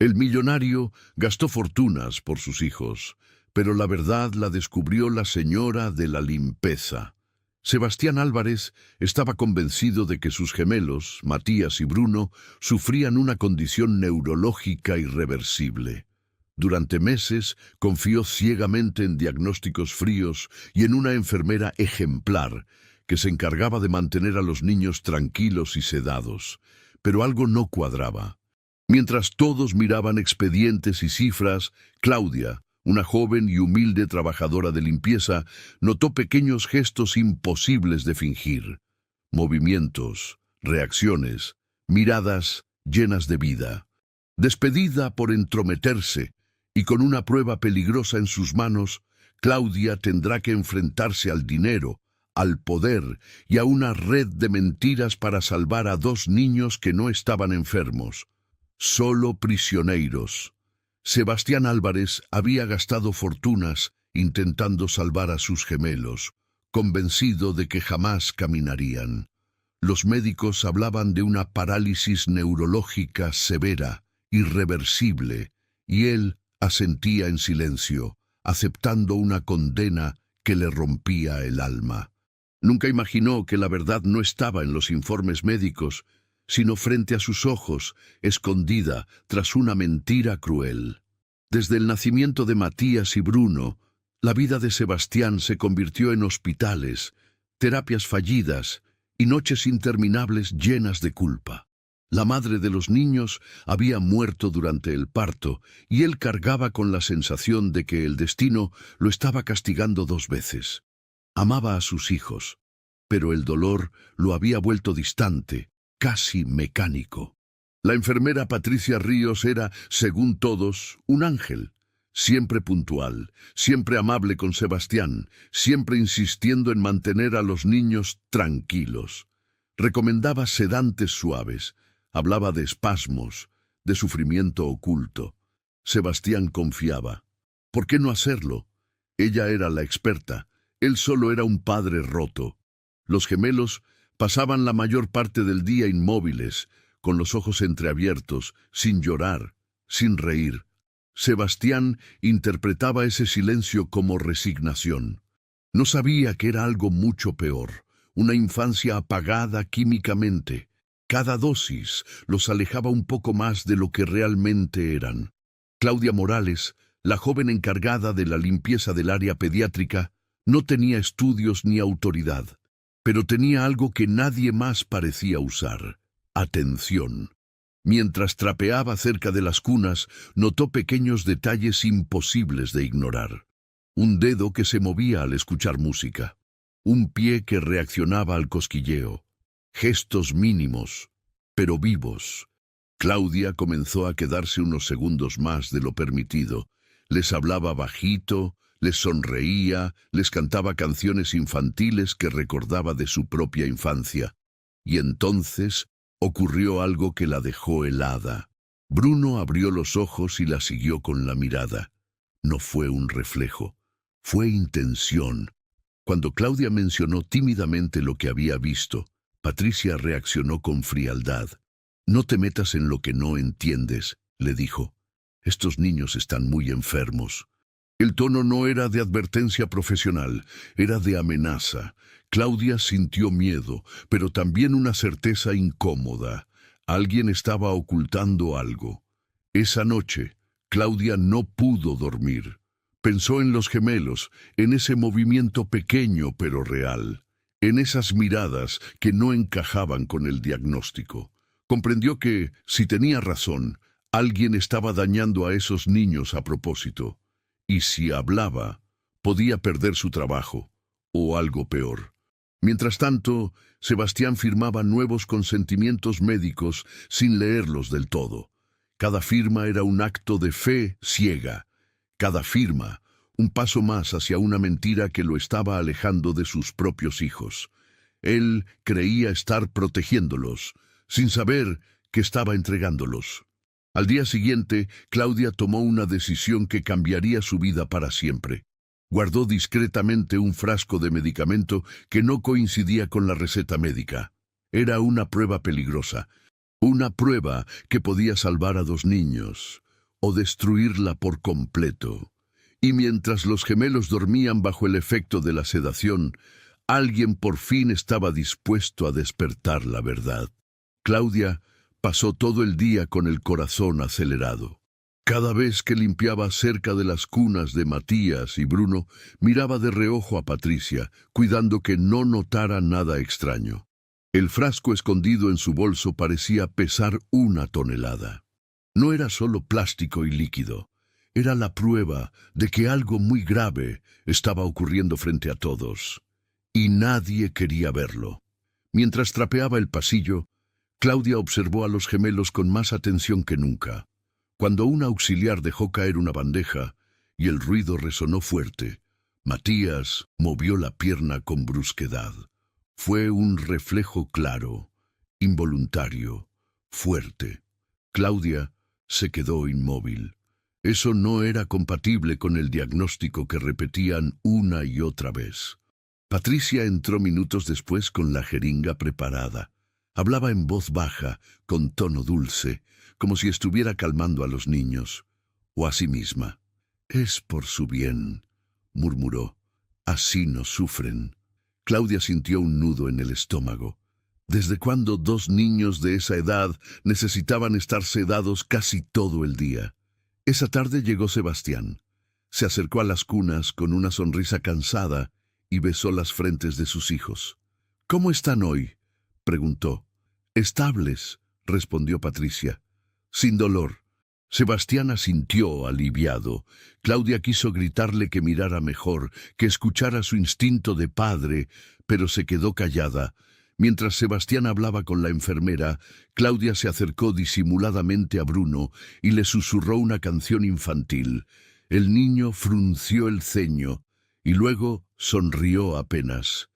El millonario gastó fortunas por sus hijos, pero la verdad la descubrió la señora de la limpieza. Sebastián Álvarez estaba convencido de que sus gemelos, Matías y Bruno, sufrían una condición neurológica irreversible. Durante meses confió ciegamente en diagnósticos fríos y en una enfermera ejemplar que se encargaba de mantener a los niños tranquilos y sedados. Pero algo no cuadraba. Mientras todos miraban expedientes y cifras, Claudia, una joven y humilde trabajadora de limpieza, notó pequeños gestos imposibles de fingir. Movimientos, reacciones, miradas llenas de vida. Despedida por entrometerse y con una prueba peligrosa en sus manos, Claudia tendrá que enfrentarse al dinero, al poder y a una red de mentiras para salvar a 2 niños que no estaban enfermos, solo prisioneros. Sebastián Álvarez había gastado fortunas intentando salvar a sus gemelos, convencido de que jamás caminarían. Los médicos hablaban de una parálisis neurológica severa, irreversible, y él asentía en silencio, aceptando una condena que le rompía el alma. Nunca imaginó que la verdad no estaba en los informes médicos, sino frente a sus ojos, escondida tras una mentira cruel. Desde el nacimiento de Matías y Bruno, la vida de Sebastián se convirtió en hospitales, terapias fallidas y noches interminables llenas de culpa. La madre de los niños había muerto durante el parto y él cargaba con la sensación de que el destino lo estaba castigando 2 veces. Amaba a sus hijos, pero el dolor lo había vuelto distante, casi mecánico. La enfermera Patricia Ríos era, según todos, un ángel, siempre puntual, siempre amable con Sebastián, siempre insistiendo en mantener a los niños tranquilos. Recomendaba sedantes suaves, hablaba de espasmos, de sufrimiento oculto. Sebastián confiaba. ¿Por qué no hacerlo? Ella era la experta, él solo era un padre roto. Los gemelos pasaban la mayor parte del día inmóviles, con los ojos entreabiertos, sin llorar, sin reír. Sebastián interpretaba ese silencio como resignación. No sabía que era algo mucho peor, una infancia apagada químicamente. Cada dosis los alejaba un poco más de lo que realmente eran. Claudia Morales, la joven encargada de la limpieza del área pediátrica, no tenía estudios ni autoridad, pero tenía algo que nadie más parecía usar: atención. Mientras trapeaba cerca de las cunas, notó pequeños detalles imposibles de ignorar. Un dedo que se movía al escuchar música, un pie que reaccionaba al cosquilleo, gestos mínimos, pero vivos. Claudia comenzó a quedarse unos segundos más de lo permitido. Les hablaba bajito, les sonreía, les cantaba canciones infantiles que recordaba de su propia infancia. Y entonces ocurrió algo que la dejó helada. Bruno abrió los ojos y la siguió con la mirada. No fue un reflejo, fue intención. Cuando Claudia mencionó tímidamente lo que había visto, Patricia reaccionó con frialdad. «No te metas en lo que no entiendes», le dijo. «Estos niños están muy enfermos». El tono no era de advertencia profesional, era de amenaza. Claudia sintió miedo, pero también una certeza incómoda. Alguien estaba ocultando algo. Esa noche, Claudia no pudo dormir. Pensó en los gemelos, en ese movimiento pequeño pero real, en esas miradas que no encajaban con el diagnóstico. Comprendió que, si tenía razón, alguien estaba dañando a esos niños a propósito. Y si hablaba, podía perder su trabajo, o algo peor. Mientras tanto, Sebastián firmaba nuevos consentimientos médicos sin leerlos del todo. Cada firma era un acto de fe ciega. Cada firma, un paso más hacia una mentira que lo estaba alejando de sus propios hijos. Él creía estar protegiéndolos, sin saber que estaba entregándolos. Al día siguiente, Claudia tomó una decisión que cambiaría su vida para siempre. Guardó discretamente un frasco de medicamento que no coincidía con la receta médica. Era una prueba peligrosa, una prueba que podía salvar a 2 niños, o destruirla por completo. Y mientras los gemelos dormían bajo el efecto de la sedación, alguien por fin estaba dispuesto a despertar la verdad. Claudia pasó todo el día con el corazón acelerado. Cada vez que limpiaba cerca de las cunas de Matías y Bruno, miraba de reojo a Patricia, cuidando que no notara nada extraño. El frasco escondido en su bolso parecía pesar 1 tonelada. No era solo plástico y líquido. Era la prueba de que algo muy grave estaba ocurriendo frente a todos. Y nadie quería verlo. Mientras trapeaba el pasillo, Claudia observó a los gemelos con más atención que nunca. Cuando un auxiliar dejó caer una bandeja y el ruido resonó fuerte, Matías movió la pierna con brusquedad. Fue un reflejo claro, involuntario, fuerte. Claudia se quedó inmóvil. Eso no era compatible con el diagnóstico que repetían una y otra vez. Patricia entró minutos después con la jeringa preparada. Hablaba en voz baja, con tono dulce, como si estuviera calmando a los niños, o a sí misma. «Es por su bien», murmuró. «Así no sufren». Claudia sintió un nudo en el estómago. ¿Desde cuándo 2 niños de esa edad necesitaban estar sedados casi todo el día? Esa tarde llegó Sebastián. Se acercó a las cunas con una sonrisa cansada y besó las frentes de sus hijos. «¿Cómo están hoy?», preguntó. «Estables», respondió Patricia. «Sin dolor». Sebastián asintió aliviado. Claudia quiso gritarle que mirara mejor, que escuchara su instinto de padre, pero se quedó callada. Mientras Sebastián hablaba con la enfermera, Claudia se acercó disimuladamente a Bruno y le susurró una canción infantil. El niño frunció el ceño y luego sonrió apenas.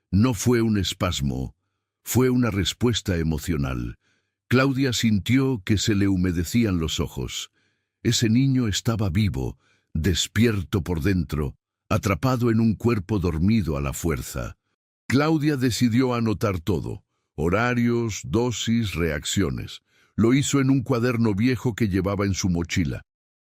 No fue un espasmo, fue una respuesta emocional. Claudia sintió que se le humedecían los ojos. Ese niño estaba vivo, despierto por dentro, atrapado en un cuerpo dormido a la fuerza. Claudia decidió anotar todo: horarios, dosis, reacciones. Lo hizo en un cuaderno viejo que llevaba en su mochila.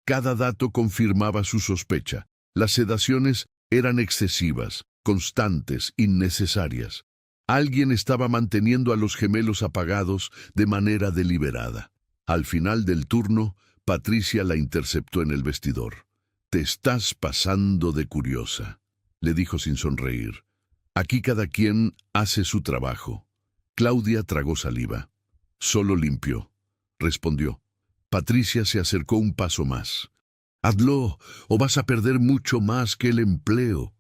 Cada dato confirmaba su sospecha. Las sedaciones eran excesivas, constantes, innecesarias. Alguien estaba manteniendo a los gemelos apagados de manera deliberada. Al final del turno, Patricia la interceptó en el vestidor. «Te estás pasando de curiosa», le dijo sin sonreír. «Aquí cada quien hace su trabajo». Claudia tragó saliva. «Solo limpió», respondió. Patricia se acercó un paso más. «Hazlo, o vas a perder mucho más que el empleo».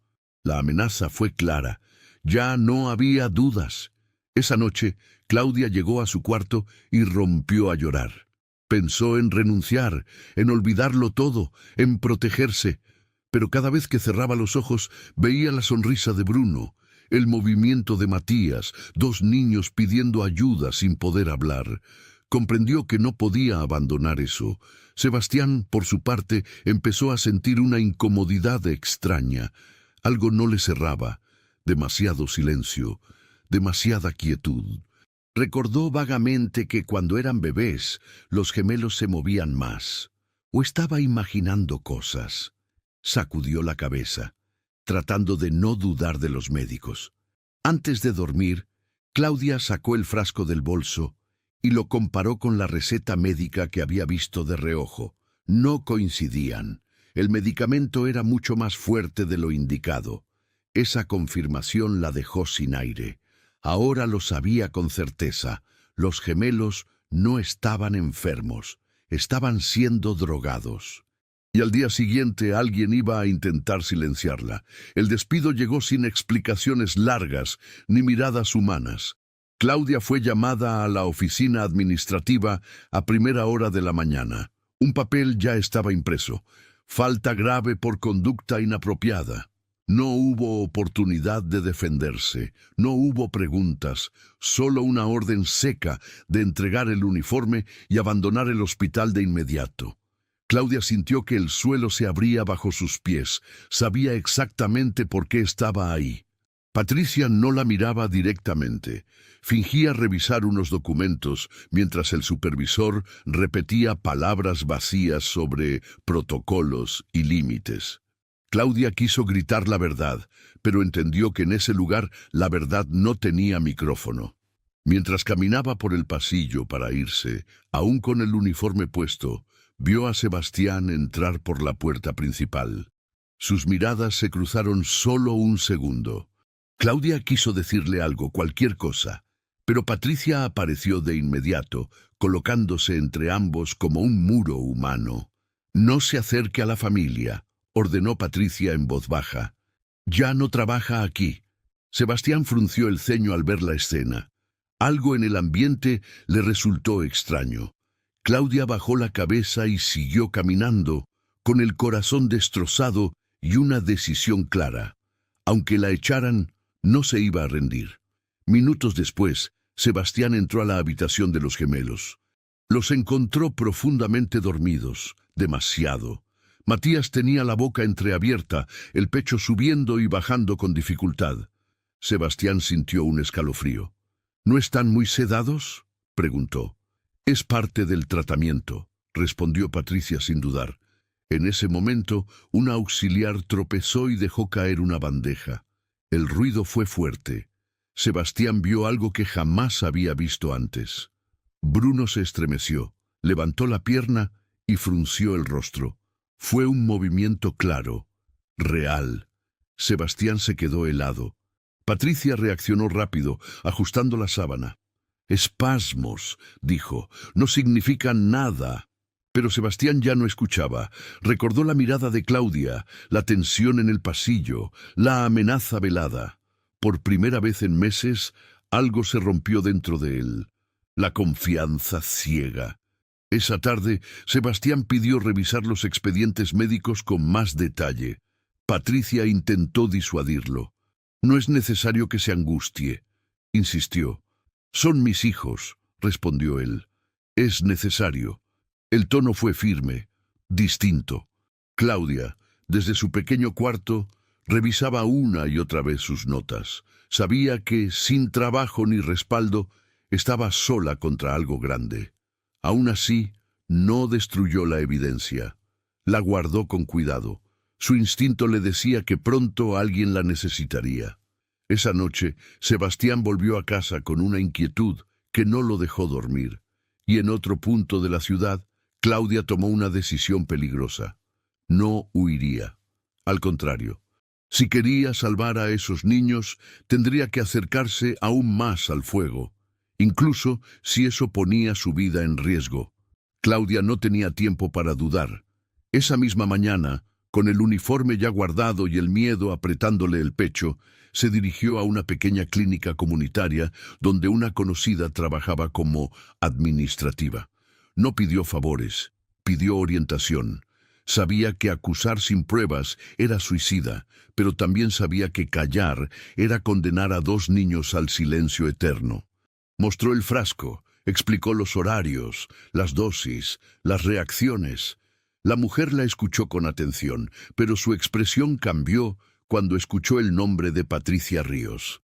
La amenaza fue clara. Ya no había dudas. Esa noche, Claudia llegó a su cuarto y rompió a llorar. Pensó en renunciar, en olvidarlo todo, en protegerse. Pero cada vez que cerraba los ojos, veía la sonrisa de Bruno, el movimiento de Matías, 2 niños pidiendo ayuda sin poder hablar. Comprendió que no podía abandonar eso. Sebastián, por su parte, empezó a sentir una incomodidad extraña. Algo no le cerraba. Demasiado silencio, demasiada quietud. Recordó vagamente que cuando eran bebés, los gemelos se movían más. O estaba imaginando cosas. Sacudió la cabeza, tratando de no dudar de los médicos. Antes de dormir, Claudia sacó el frasco del bolso y lo comparó con la receta médica que había visto de reojo. No coincidían. El medicamento era mucho más fuerte de lo indicado. Esa confirmación la dejó sin aire. Ahora lo sabía con certeza. Los gemelos no estaban enfermos, estaban siendo drogados. Y al día siguiente alguien iba a intentar silenciarla. El despido llegó sin explicaciones largas ni miradas humanas. Claudia fue llamada a la oficina administrativa a primera hora de la mañana. Un papel ya estaba impreso. Falta grave por conducta inapropiada. No hubo oportunidad de defenderse, no hubo preguntas, solo una orden seca de entregar el uniforme y abandonar el hospital de inmediato. Claudia sintió que el suelo se abría bajo sus pies, sabía exactamente por qué estaba ahí. Patricia no la miraba directamente. Fingía revisar unos documentos mientras el supervisor repetía palabras vacías sobre protocolos y límites. Claudia quiso gritar la verdad, pero entendió que en ese lugar la verdad no tenía micrófono. Mientras caminaba por el pasillo para irse, aún con el uniforme puesto, vio a Sebastián entrar por la puerta principal. Sus miradas se cruzaron solo un segundo. Claudia quiso decirle algo, cualquier cosa, pero Patricia apareció de inmediato, colocándose entre ambos como un muro humano. «No se acerque a la familia», ordenó Patricia en voz baja. «Ya no trabaja aquí». Sebastián frunció el ceño al ver la escena. Algo en el ambiente le resultó extraño. Claudia bajó la cabeza y siguió caminando, con el corazón destrozado y una decisión clara. Aunque la echaran, no se iba a rendir. Minutos después, Sebastián entró a la habitación de los gemelos. Los encontró profundamente dormidos, demasiado. Matías tenía la boca entreabierta, el pecho subiendo y bajando con dificultad. Sebastián sintió un escalofrío. «¿No están muy sedados?», preguntó. «Es parte del tratamiento», respondió Patricia sin dudar. En ese momento, un auxiliar tropezó y dejó caer una bandeja. El ruido fue fuerte. Sebastián vio algo que jamás había visto antes. Bruno se estremeció, levantó la pierna y frunció el rostro. Fue un movimiento claro, real. Sebastián se quedó helado. Patricia reaccionó rápido, ajustando la sábana. «Espasmos», dijo, «no significan nada». Pero Sebastián ya no escuchaba. Recordó la mirada de Claudia, la tensión en el pasillo, la amenaza velada. Por primera vez en meses, algo se rompió dentro de él. La confianza ciega. Esa tarde, Sebastián pidió revisar los expedientes médicos con más detalle. Patricia intentó disuadirlo. «No es necesario que se angustie», insistió. «Son mis hijos», respondió él. «Es necesario». El tono fue firme, distinto. Claudia, desde su pequeño cuarto, revisaba una y otra vez sus notas. Sabía que, sin trabajo ni respaldo, estaba sola contra algo grande. Aún así, no destruyó la evidencia. La guardó con cuidado. Su instinto le decía que pronto alguien la necesitaría. Esa noche, Sebastián volvió a casa con una inquietud que no lo dejó dormir. Y en otro punto de la ciudad, Claudia tomó una decisión peligrosa. No huiría. Al contrario, si quería salvar a esos niños, tendría que acercarse aún más al fuego, incluso si eso ponía su vida en riesgo. Claudia no tenía tiempo para dudar. Esa misma mañana, con el uniforme ya guardado y el miedo apretándole el pecho, se dirigió a una pequeña clínica comunitaria donde una conocida trabajaba como administrativa. No pidió favores, pidió orientación. Sabía que acusar sin pruebas era suicida, pero también sabía que callar era condenar a 2 niños al silencio eterno. Mostró el frasco, explicó los horarios, las dosis, las reacciones. La mujer la escuchó con atención, pero su expresión cambió cuando escuchó el nombre de Patricia Ríos.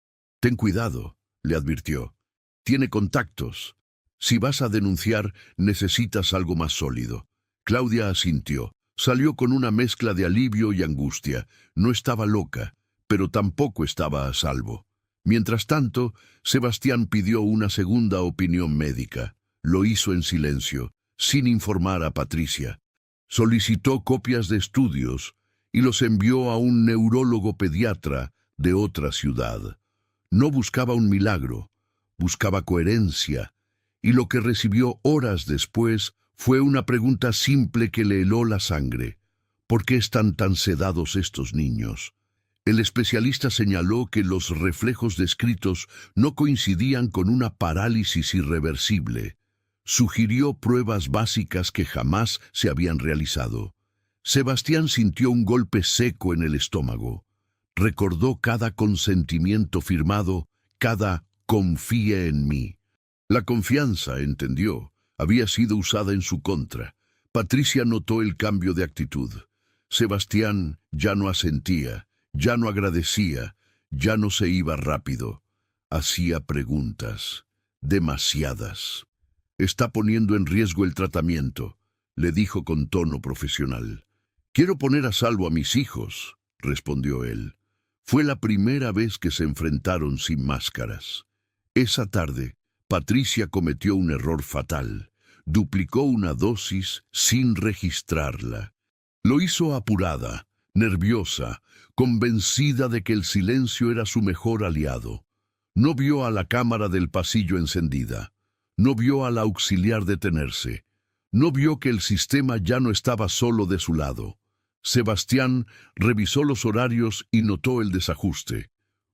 «Ten cuidado», le advirtió. «Tiene contactos. Si vas a denunciar, necesitas algo más sólido». Claudia asintió. Salió con una mezcla de alivio y angustia. No estaba loca, pero tampoco estaba a salvo. Mientras tanto, Sebastián pidió una segunda opinión médica. Lo hizo en silencio, sin informar a Patricia. Solicitó copias de estudios y los envió a un neurólogo pediatra de otra ciudad. No buscaba un milagro, buscaba coherencia. Y lo que recibió horas después fue una pregunta simple que le heló la sangre. ¿Por qué están tan sedados estos niños? El especialista señaló que los reflejos descritos no coincidían con una parálisis irreversible. Sugirió pruebas básicas que jamás se habían realizado. Sebastián sintió un golpe seco en el estómago. Recordó cada consentimiento firmado, cada «confía en mí». La confianza, entendió, había sido usada en su contra. Patricia notó el cambio de actitud. Sebastián ya no asentía, ya no agradecía, Ya no se iba rápido. Hacía preguntas. Demasiadas. «Está poniendo en riesgo el tratamiento», le dijo con tono profesional. «Quiero poner a salvo a mis hijos», respondió él. Fue la primera vez que se enfrentaron sin máscaras. Esa tarde, Patricia cometió un error fatal. Duplicó una dosis sin registrarla. Lo hizo apurada, nerviosa, convencida de que el silencio era su mejor aliado. No vio a la cámara del pasillo encendida. No vio al auxiliar detenerse. No vio que el sistema ya no estaba solo de su lado. Sebastián revisó los horarios y notó el desajuste.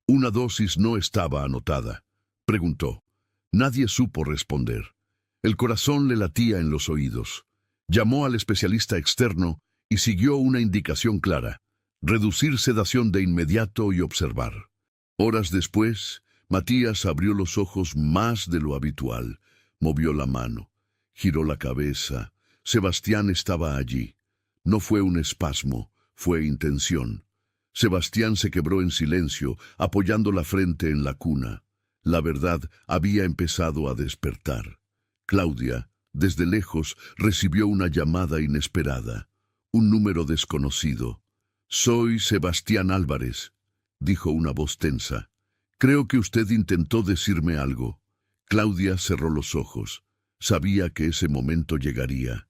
Una dosis no estaba anotada. Preguntó. Nadie supo responder. El corazón le latía en los oídos. Llamó al especialista externo y siguió una indicación clara: reducir sedación de inmediato y observar. Horas después, Matías abrió los ojos más de lo habitual. Movió la mano, giró la cabeza. Sebastián estaba allí. No fue un espasmo, fue intención. Sebastián se quebró en silencio, apoyando la frente en la cuna. La verdad había empezado a despertar. Claudia, desde lejos, recibió una llamada inesperada. Un número desconocido. «Soy Sebastián Álvarez», dijo una voz tensa. «Creo que usted intentó decirme algo». Claudia cerró los ojos. Sabía que ese momento llegaría.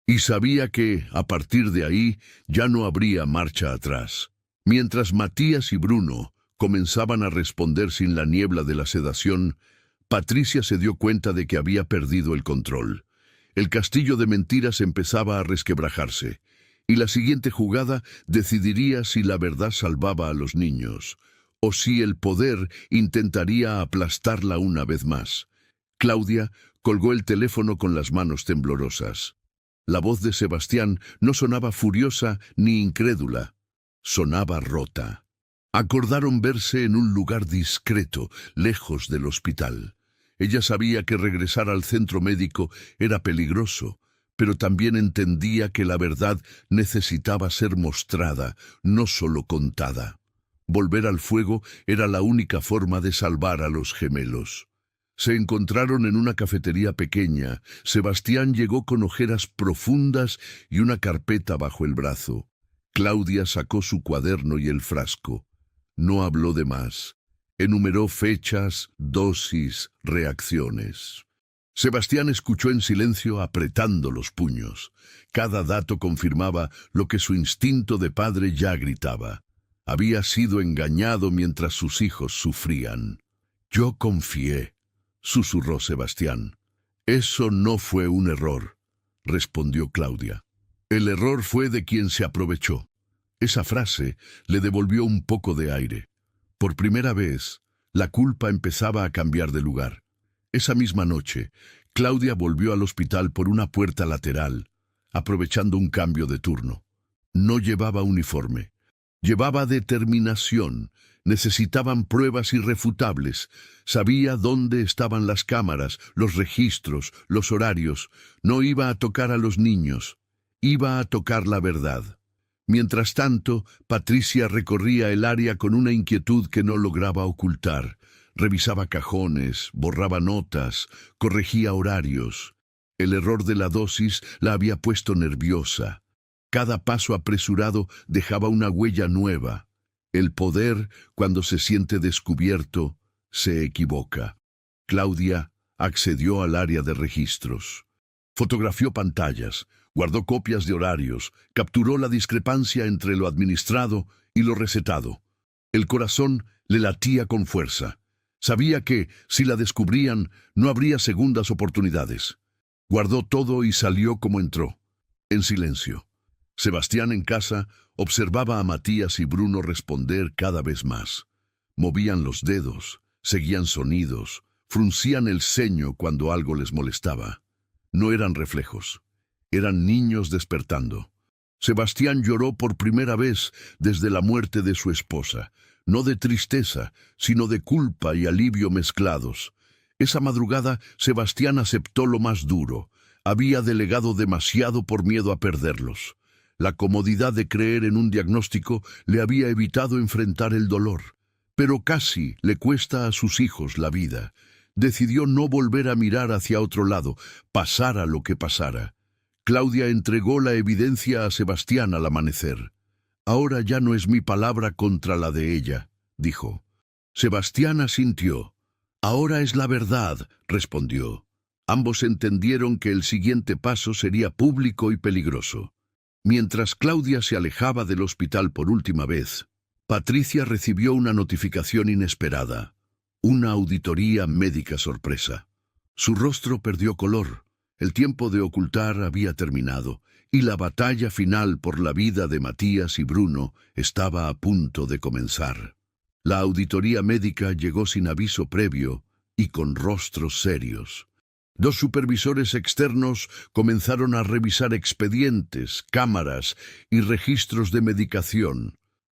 Y sabía que, a partir de ahí, ya no habría marcha atrás. Mientras Matías y Bruno comenzaban a responder sin la niebla de la sedación, Patricia se dio cuenta de que había perdido el control. El castillo de mentiras empezaba a resquebrajarse, y la siguiente jugada decidiría si la verdad salvaba a los niños, o si el poder intentaría aplastarla una vez más. Claudia colgó el teléfono con las manos temblorosas. La voz de Sebastián no sonaba furiosa ni incrédula. Sonaba rota. Acordaron verse en un lugar discreto, lejos del hospital. Ella sabía que regresar al centro médico era peligroso, pero también entendía que la verdad necesitaba ser mostrada, no solo contada. Volver al fuego era la única forma de salvar a los gemelos. Se encontraron en una cafetería pequeña. Sebastián llegó con ojeras profundas y una carpeta bajo el brazo. Claudia sacó su cuaderno y el frasco. No habló de más. Enumeró fechas, dosis, reacciones. Sebastián escuchó en silencio, apretando los puños. Cada dato confirmaba lo que su instinto de padre ya gritaba. Había sido engañado mientras sus hijos sufrían. «Yo confié», susurró Sebastián. «Eso no fue un error», respondió Claudia. «El error fue de quien se aprovechó». Esa frase le devolvió un poco de aire. Por primera vez, la culpa empezaba a cambiar de lugar. Esa misma noche, Claudia volvió al hospital por una puerta lateral, aprovechando un cambio de turno. No llevaba uniforme. Llevaba determinación. Necesitaban pruebas irrefutables. Sabía dónde estaban las cámaras, los registros, los horarios. No iba a tocar a los niños. Iba a tocar la verdad. Mientras tanto, Patricia recorría el área con una inquietud que no lograba ocultar. Revisaba cajones, borraba notas, corregía horarios. El error de la dosis la había puesto nerviosa. Cada paso apresurado dejaba una huella nueva. El poder, cuando se siente descubierto, se equivoca. Claudia accedió al área de registros. Fotografió pantallas, guardó copias de horarios, capturó la discrepancia entre lo administrado y lo recetado. El corazón le latía con fuerza. Sabía que, si la descubrían, no habría segundas oportunidades. Guardó todo y salió como entró, en silencio. Sebastián, en casa, observaba a Matías y Bruno responder cada vez más. Movían los dedos, seguían sonidos, fruncían el ceño cuando algo les molestaba. No eran reflejos. Eran niños despertando. Sebastián lloró por primera vez desde la muerte de su esposa, no de tristeza, sino de culpa y alivio mezclados. Esa madrugada, Sebastián aceptó lo más duro. Había delegado demasiado por miedo a perderlos. La comodidad de creer en un diagnóstico le había evitado enfrentar el dolor. pero casi le cuesta a sus hijos la vida. Decidió no volver a mirar hacia otro lado, pasara lo que pasara. Claudia entregó la evidencia a Sebastián al amanecer. «Ahora ya no es mi palabra contra la de ella», dijo. Sebastián asintió. «Ahora es la verdad», respondió. Ambos entendieron que el siguiente paso sería público y peligroso. Mientras Claudia se alejaba del hospital por última vez, Patricia recibió una notificación inesperada. Una auditoría médica sorpresa. Su rostro perdió color. El tiempo de ocultar había terminado, y la batalla final por la vida de Matías y Bruno estaba a punto de comenzar. La auditoría médica llegó sin aviso previo y con rostros serios. Dos supervisores externos comenzaron a revisar expedientes, cámaras y registros de medicación.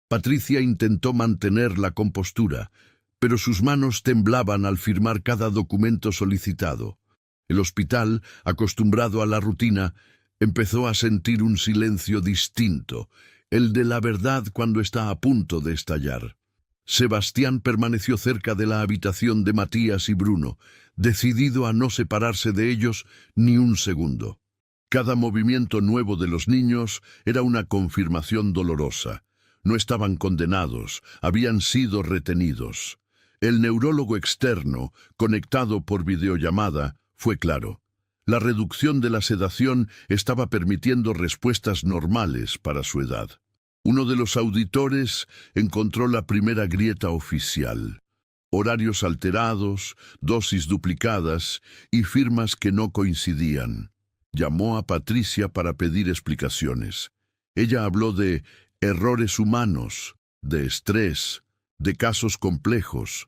Patricia intentó mantener la compostura, pero sus manos temblaban al firmar cada documento solicitado. El hospital, acostumbrado a la rutina, empezó a sentir un silencio distinto, el de la verdad cuando está a punto de estallar. Sebastián permaneció cerca de la habitación de Matías y Bruno, decidido a no separarse de ellos ni un segundo. Cada movimiento nuevo de los niños era una confirmación dolorosa. No estaban condenados, habían sido retenidos. El neurólogo externo, conectado por videollamada, fue claro. La reducción de la sedación estaba permitiendo respuestas normales para su edad. Uno de los auditores encontró la primera grieta oficial. Horarios alterados, dosis duplicadas y firmas que no coincidían. Llamó a Patricia para pedir explicaciones. Ella habló de errores humanos, de estrés, de casos complejos,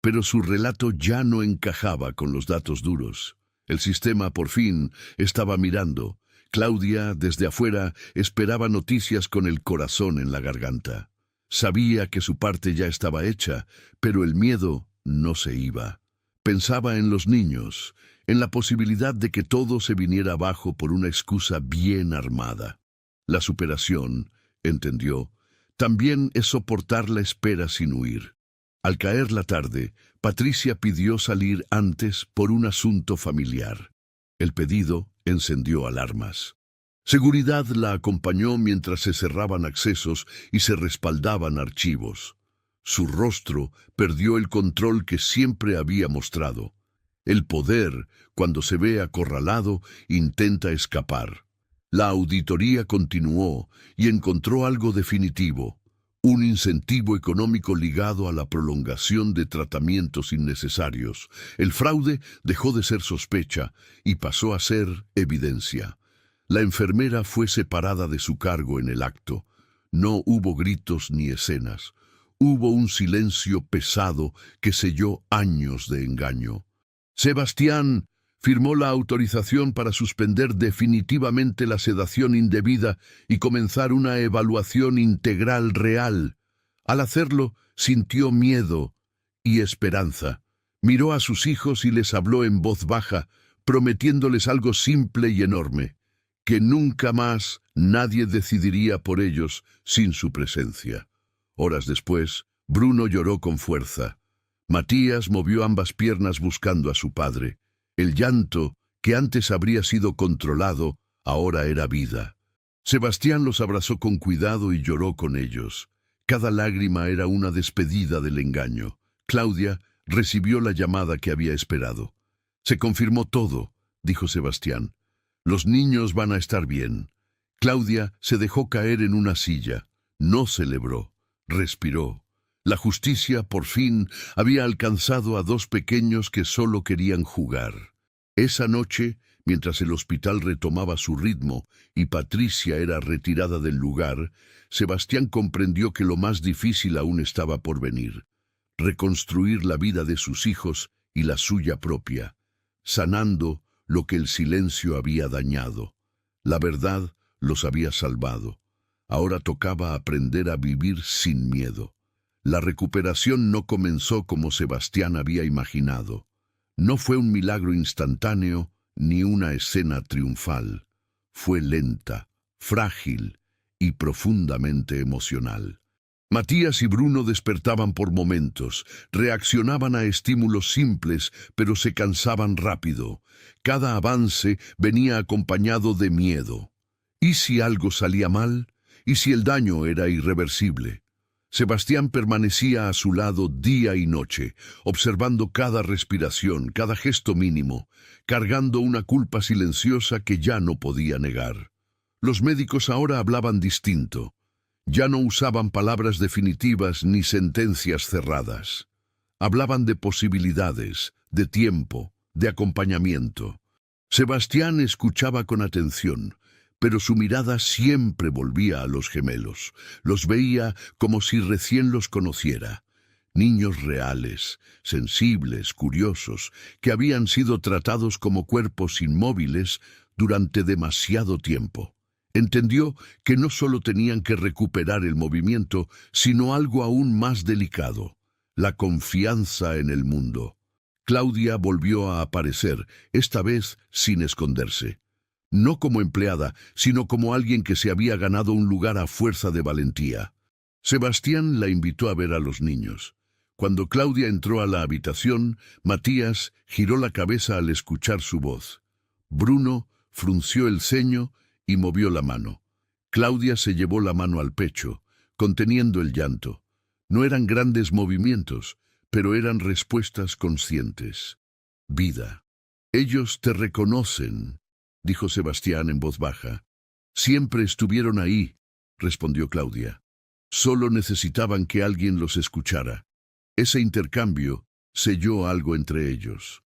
pero su relato ya no encajaba con los datos duros. El sistema, por fin, estaba mirando. Claudia, desde afuera, esperaba noticias con el corazón en la garganta. Sabía que su parte ya estaba hecha, pero el miedo no se iba. Pensaba en los niños, en la posibilidad de que todo se viniera abajo por una excusa bien armada. La superación, entendió, también es soportar la espera sin huir. Al caer la tarde, Patricia pidió salir antes por un asunto familiar. El pedido encendió alarmas. Seguridad la acompañó mientras se cerraban accesos y se respaldaban archivos. Su rostro perdió el control que siempre había mostrado. El poder, cuando se ve acorralado, intenta escapar. La auditoría continuó y encontró algo definitivo, un incentivo económico ligado a la prolongación de tratamientos innecesarios. El fraude dejó de ser sospecha y pasó a ser evidencia. La enfermera fue separada de su cargo en el acto. No hubo gritos ni escenas. Hubo un silencio pesado que selló años de engaño. Sebastián firmó la autorización para suspender definitivamente la sedación indebida y comenzar una evaluación integral real. Al hacerlo, sintió miedo y esperanza. Miró a sus hijos y les habló en voz baja, prometiéndoles algo simple y enorme: que nunca más nadie decidiría por ellos sin su presencia. Horas después, Bruno lloró con fuerza. Matías movió ambas piernas buscando a su padre. El llanto, que antes habría sido controlado, ahora era vida. Sebastián los abrazó con cuidado y lloró con ellos. Cada lágrima era una despedida del engaño. Claudia recibió la llamada que había esperado. «Se confirmó todo», dijo Sebastián. «Los niños van a estar bien». Claudia se dejó caer en una silla. No celebró, respiró. La justicia, por fin, había alcanzado a dos pequeños que solo querían jugar. Esa noche, mientras el hospital retomaba su ritmo y Patricia era retirada del lugar, Sebastián comprendió que lo más difícil aún estaba por venir: reconstruir la vida de sus hijos y la suya propia, sanando lo que el silencio había dañado. La verdad los había salvado. Ahora tocaba aprender a vivir sin miedo. La recuperación no comenzó como Sebastián había imaginado. No fue un milagro instantáneo ni una escena triunfal. Fue lenta, frágil y profundamente emocional. Matías y Bruno despertaban por momentos, reaccionaban a estímulos simples, pero se cansaban rápido. Cada avance venía acompañado de miedo. ¿Y si algo salía mal? ¿Y si el daño era irreversible? Sebastián permanecía a su lado día y noche, observando cada respiración, cada gesto mínimo, cargando una culpa silenciosa que ya no podía negar. Los médicos ahora hablaban distinto. Ya no usaban palabras definitivas ni sentencias cerradas. Hablaban de posibilidades, de tiempo, de acompañamiento. Sebastián escuchaba con atención, pero su mirada siempre volvía a los gemelos. Los veía como si recién los conociera. Niños reales, sensibles, curiosos, que habían sido tratados como cuerpos inmóviles durante demasiado tiempo. Entendió que no solo tenían que recuperar el movimiento, sino algo aún más delicado, la confianza en el mundo. Claudia volvió a aparecer, esta vez sin esconderse. No como empleada, sino como alguien que se había ganado un lugar a fuerza de valentía. Sebastián la invitó a ver a los niños. Cuando Claudia entró a la habitación, Matías giró la cabeza al escuchar su voz. Bruno frunció el ceño y movió la mano. Claudia se llevó la mano al pecho, conteniendo el llanto. No eran grandes movimientos, pero eran respuestas conscientes. Vida. Ellos te reconocen, dijo Sebastián en voz baja. Siempre estuvieron ahí, respondió Claudia. Solo necesitaban que alguien los escuchara. Ese intercambio selló algo entre ellos.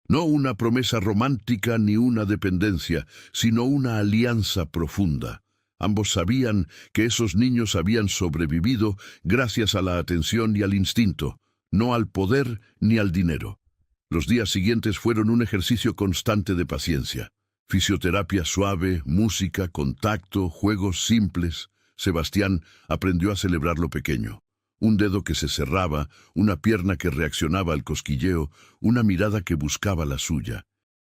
No una promesa romántica ni una dependencia, sino una alianza profunda. Ambos sabían que esos niños habían sobrevivido gracias a la atención y al instinto, no al poder ni al dinero. Los días siguientes fueron un ejercicio constante de paciencia. Fisioterapia suave, música, contacto, juegos simples. Sebastián aprendió a celebrar lo pequeño. Un dedo que se cerraba, una pierna que reaccionaba al cosquilleo, una mirada que buscaba la suya.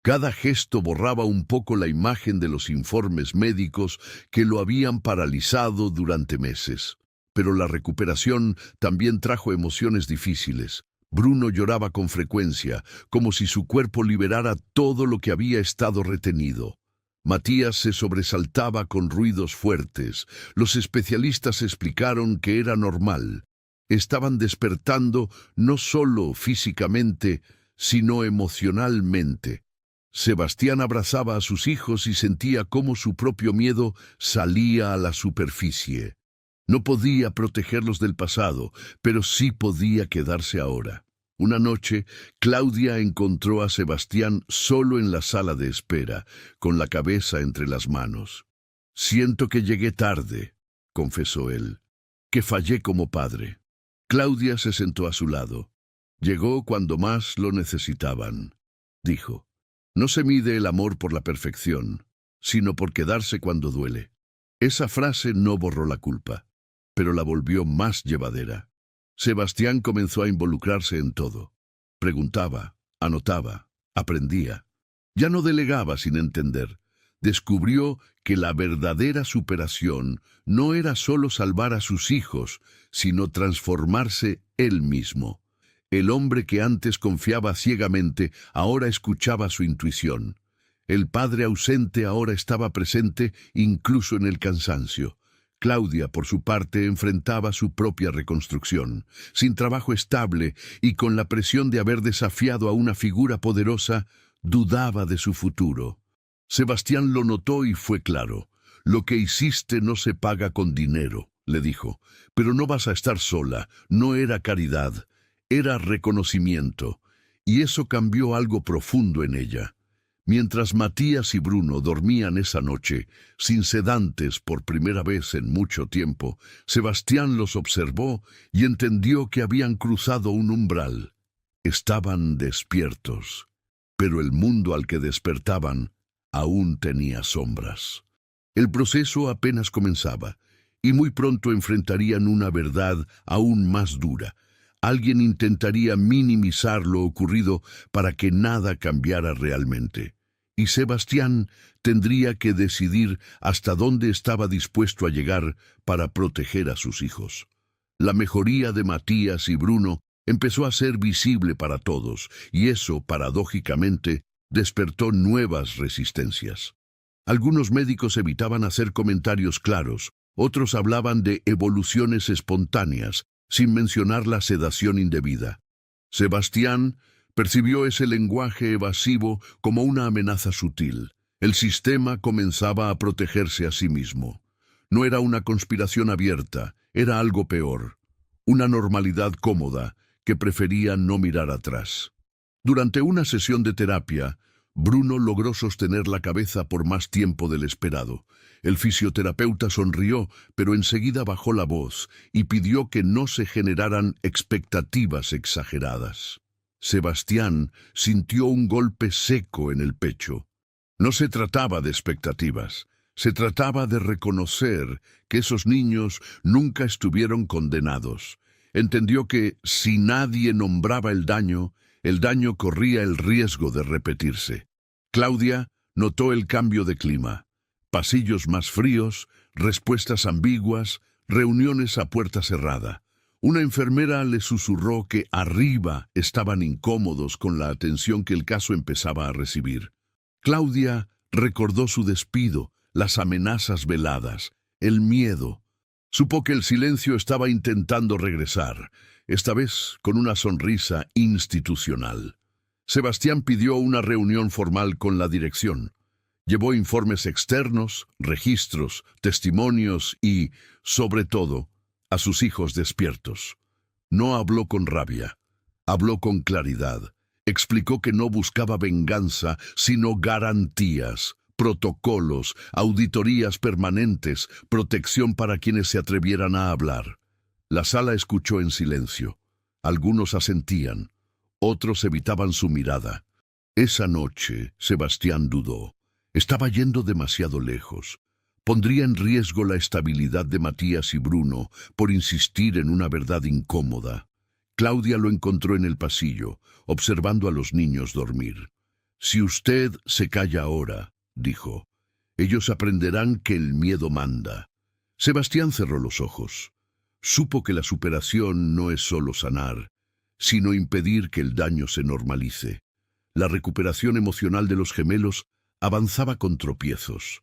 Cada gesto borraba un poco la imagen de los informes médicos que lo habían paralizado durante meses. Pero la recuperación también trajo emociones difíciles. Bruno lloraba con frecuencia, como si su cuerpo liberara todo lo que había estado retenido. Matías se sobresaltaba con ruidos fuertes. Los especialistas explicaron que era normal. Estaban despertando no solo físicamente, sino emocionalmente. Sebastián abrazaba a sus hijos y sentía cómo su propio miedo salía a la superficie. No podía protegerlos del pasado, pero sí podía quedarse ahora. Una noche, Claudia encontró a Sebastián solo en la sala de espera, con la cabeza entre las manos. «Siento que llegué tarde», confesó él, «que fallé como padre». Claudia se sentó a su lado. «Llegó cuando más lo necesitaban», dijo. «No se mide el amor por la perfección, sino por quedarse cuando duele». Esa frase no borró la culpa, pero la volvió más llevadera. Sebastián comenzó a involucrarse en todo. Preguntaba, anotaba, aprendía. Ya no delegaba sin entender. Descubrió que la verdadera superación no era solo salvar a sus hijos, sino transformarse él mismo. El hombre que antes confiaba ciegamente ahora escuchaba su intuición. El padre ausente ahora estaba presente incluso en el cansancio. Claudia, por su parte, enfrentaba su propia reconstrucción, sin trabajo estable y con la presión de haber desafiado a una figura poderosa, dudaba de su futuro. Sebastián lo notó y fue claro. «Lo que hiciste no se paga con dinero», le dijo, «pero no vas a estar sola, no era caridad, era reconocimiento». Y eso cambió algo profundo en ella. Mientras Matías y Bruno dormían esa noche, sin sedantes por primera vez en mucho tiempo, Sebastián los observó y entendió que habían cruzado un umbral. Estaban despiertos, pero el mundo al que despertaban aún tenía sombras. El proceso apenas comenzaba, y muy pronto enfrentarían una verdad aún más dura. Alguien intentaría minimizar lo ocurrido para que nada cambiara realmente. Y Sebastián tendría que decidir hasta dónde estaba dispuesto a llegar para proteger a sus hijos. La mejoría de Matías y Bruno empezó a ser visible para todos, y eso, paradójicamente, despertó nuevas resistencias. Algunos médicos evitaban hacer comentarios claros, otros hablaban de evoluciones espontáneas, sin mencionar la sedación indebida. Sebastián percibió ese lenguaje evasivo como una amenaza sutil. El sistema comenzaba a protegerse a sí mismo. No era una conspiración abierta, era algo peor. Una normalidad cómoda que prefería no mirar atrás. Durante una sesión de terapia, Bruno logró sostener la cabeza por más tiempo del esperado. El fisioterapeuta sonrió, pero enseguida bajó la voz y pidió que no se generaran expectativas exageradas. Sebastián sintió un golpe seco en el pecho. No se trataba de expectativas, se trataba de reconocer que esos niños nunca estuvieron condenados. Entendió que si nadie nombraba el daño corría el riesgo de repetirse. Claudia notó el cambio de clima. Pasillos más fríos, respuestas ambiguas, reuniones a puerta cerrada. Una enfermera le susurró que arriba estaban incómodos con la atención que el caso empezaba a recibir. Claudia recordó su despido, las amenazas veladas, el miedo. Supo que el silencio estaba intentando regresar, esta vez con una sonrisa institucional. Sebastián pidió una reunión formal con la dirección. Llevó informes externos, registros, testimonios y, sobre todo, a sus hijos despiertos. No habló con rabia, habló con claridad. Explicó que no buscaba venganza, sino garantías, protocolos, auditorías permanentes, protección para quienes se atrevieran a hablar. La sala escuchó en silencio. Algunos asentían, otros evitaban su mirada. Esa noche, Sebastián dudó. Estaba yendo demasiado lejos. Pondría en riesgo la estabilidad de Matías y Bruno por insistir en una verdad incómoda. Claudia lo encontró en el pasillo, observando a los niños dormir. «Si usted se calla ahora», dijo, «ellos aprenderán que el miedo manda». Sebastián cerró los ojos. Supo que la superación no es solo sanar, sino impedir que el daño se normalice. La recuperación emocional de los gemelos avanzaba con tropiezos.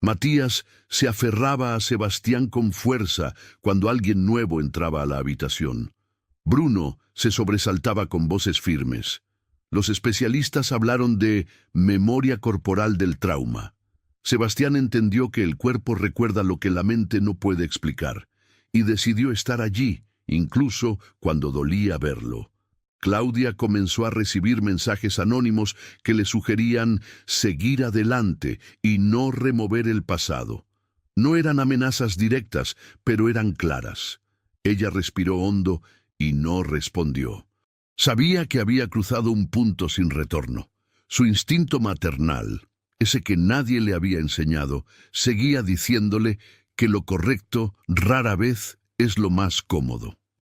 Matías se aferraba a Sebastián con fuerza cuando alguien nuevo entraba a la habitación. Bruno se sobresaltaba con voces firmes. Los especialistas hablaron de memoria corporal del trauma. Sebastián entendió que el cuerpo recuerda lo que la mente no puede explicar, y decidió estar allí, incluso cuando dolía verlo. Claudia comenzó a recibir mensajes anónimos que le sugerían seguir adelante y no remover el pasado. No eran amenazas directas, pero eran claras. Ella respiró hondo y no respondió. Sabía que había cruzado un punto sin retorno. Su instinto maternal, ese que nadie le había enseñado, seguía diciéndole que lo correcto rara vez es lo más cómodo.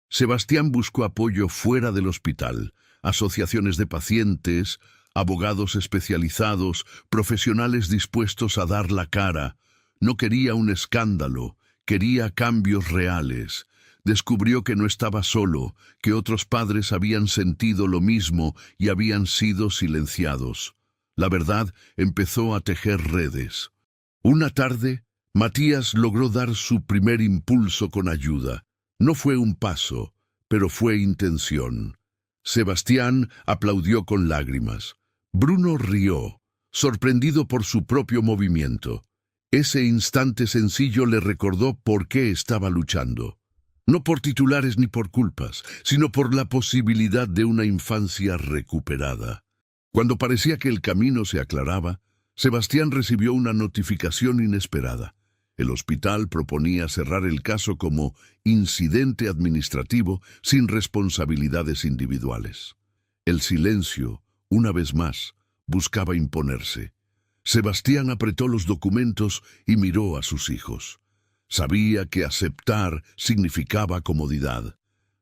Sebastián buscó apoyo fuera del hospital, asociaciones de pacientes, abogados especializados, profesionales dispuestos a dar la cara. No quería un escándalo, quería cambios reales. Descubrió que no estaba solo, que otros padres habían sentido lo mismo y habían sido silenciados. La verdad empezó a tejer redes. Una tarde, Matías logró dar su primer impulso con ayuda. No fue un paso, pero fue intención. Sebastián aplaudió con lágrimas. Bruno rió, sorprendido por su propio movimiento. Ese instante sencillo le recordó por qué estaba luchando. No por titulares ni por culpas, sino por la posibilidad de una infancia recuperada. Cuando parecía que el camino se aclaraba, Sebastián recibió una notificación inesperada. El hospital proponía cerrar el caso como incidente administrativo sin responsabilidades individuales. El silencio, una vez más, buscaba imponerse. Sebastián apretó los documentos y miró a sus hijos. Sabía que aceptar significaba comodidad,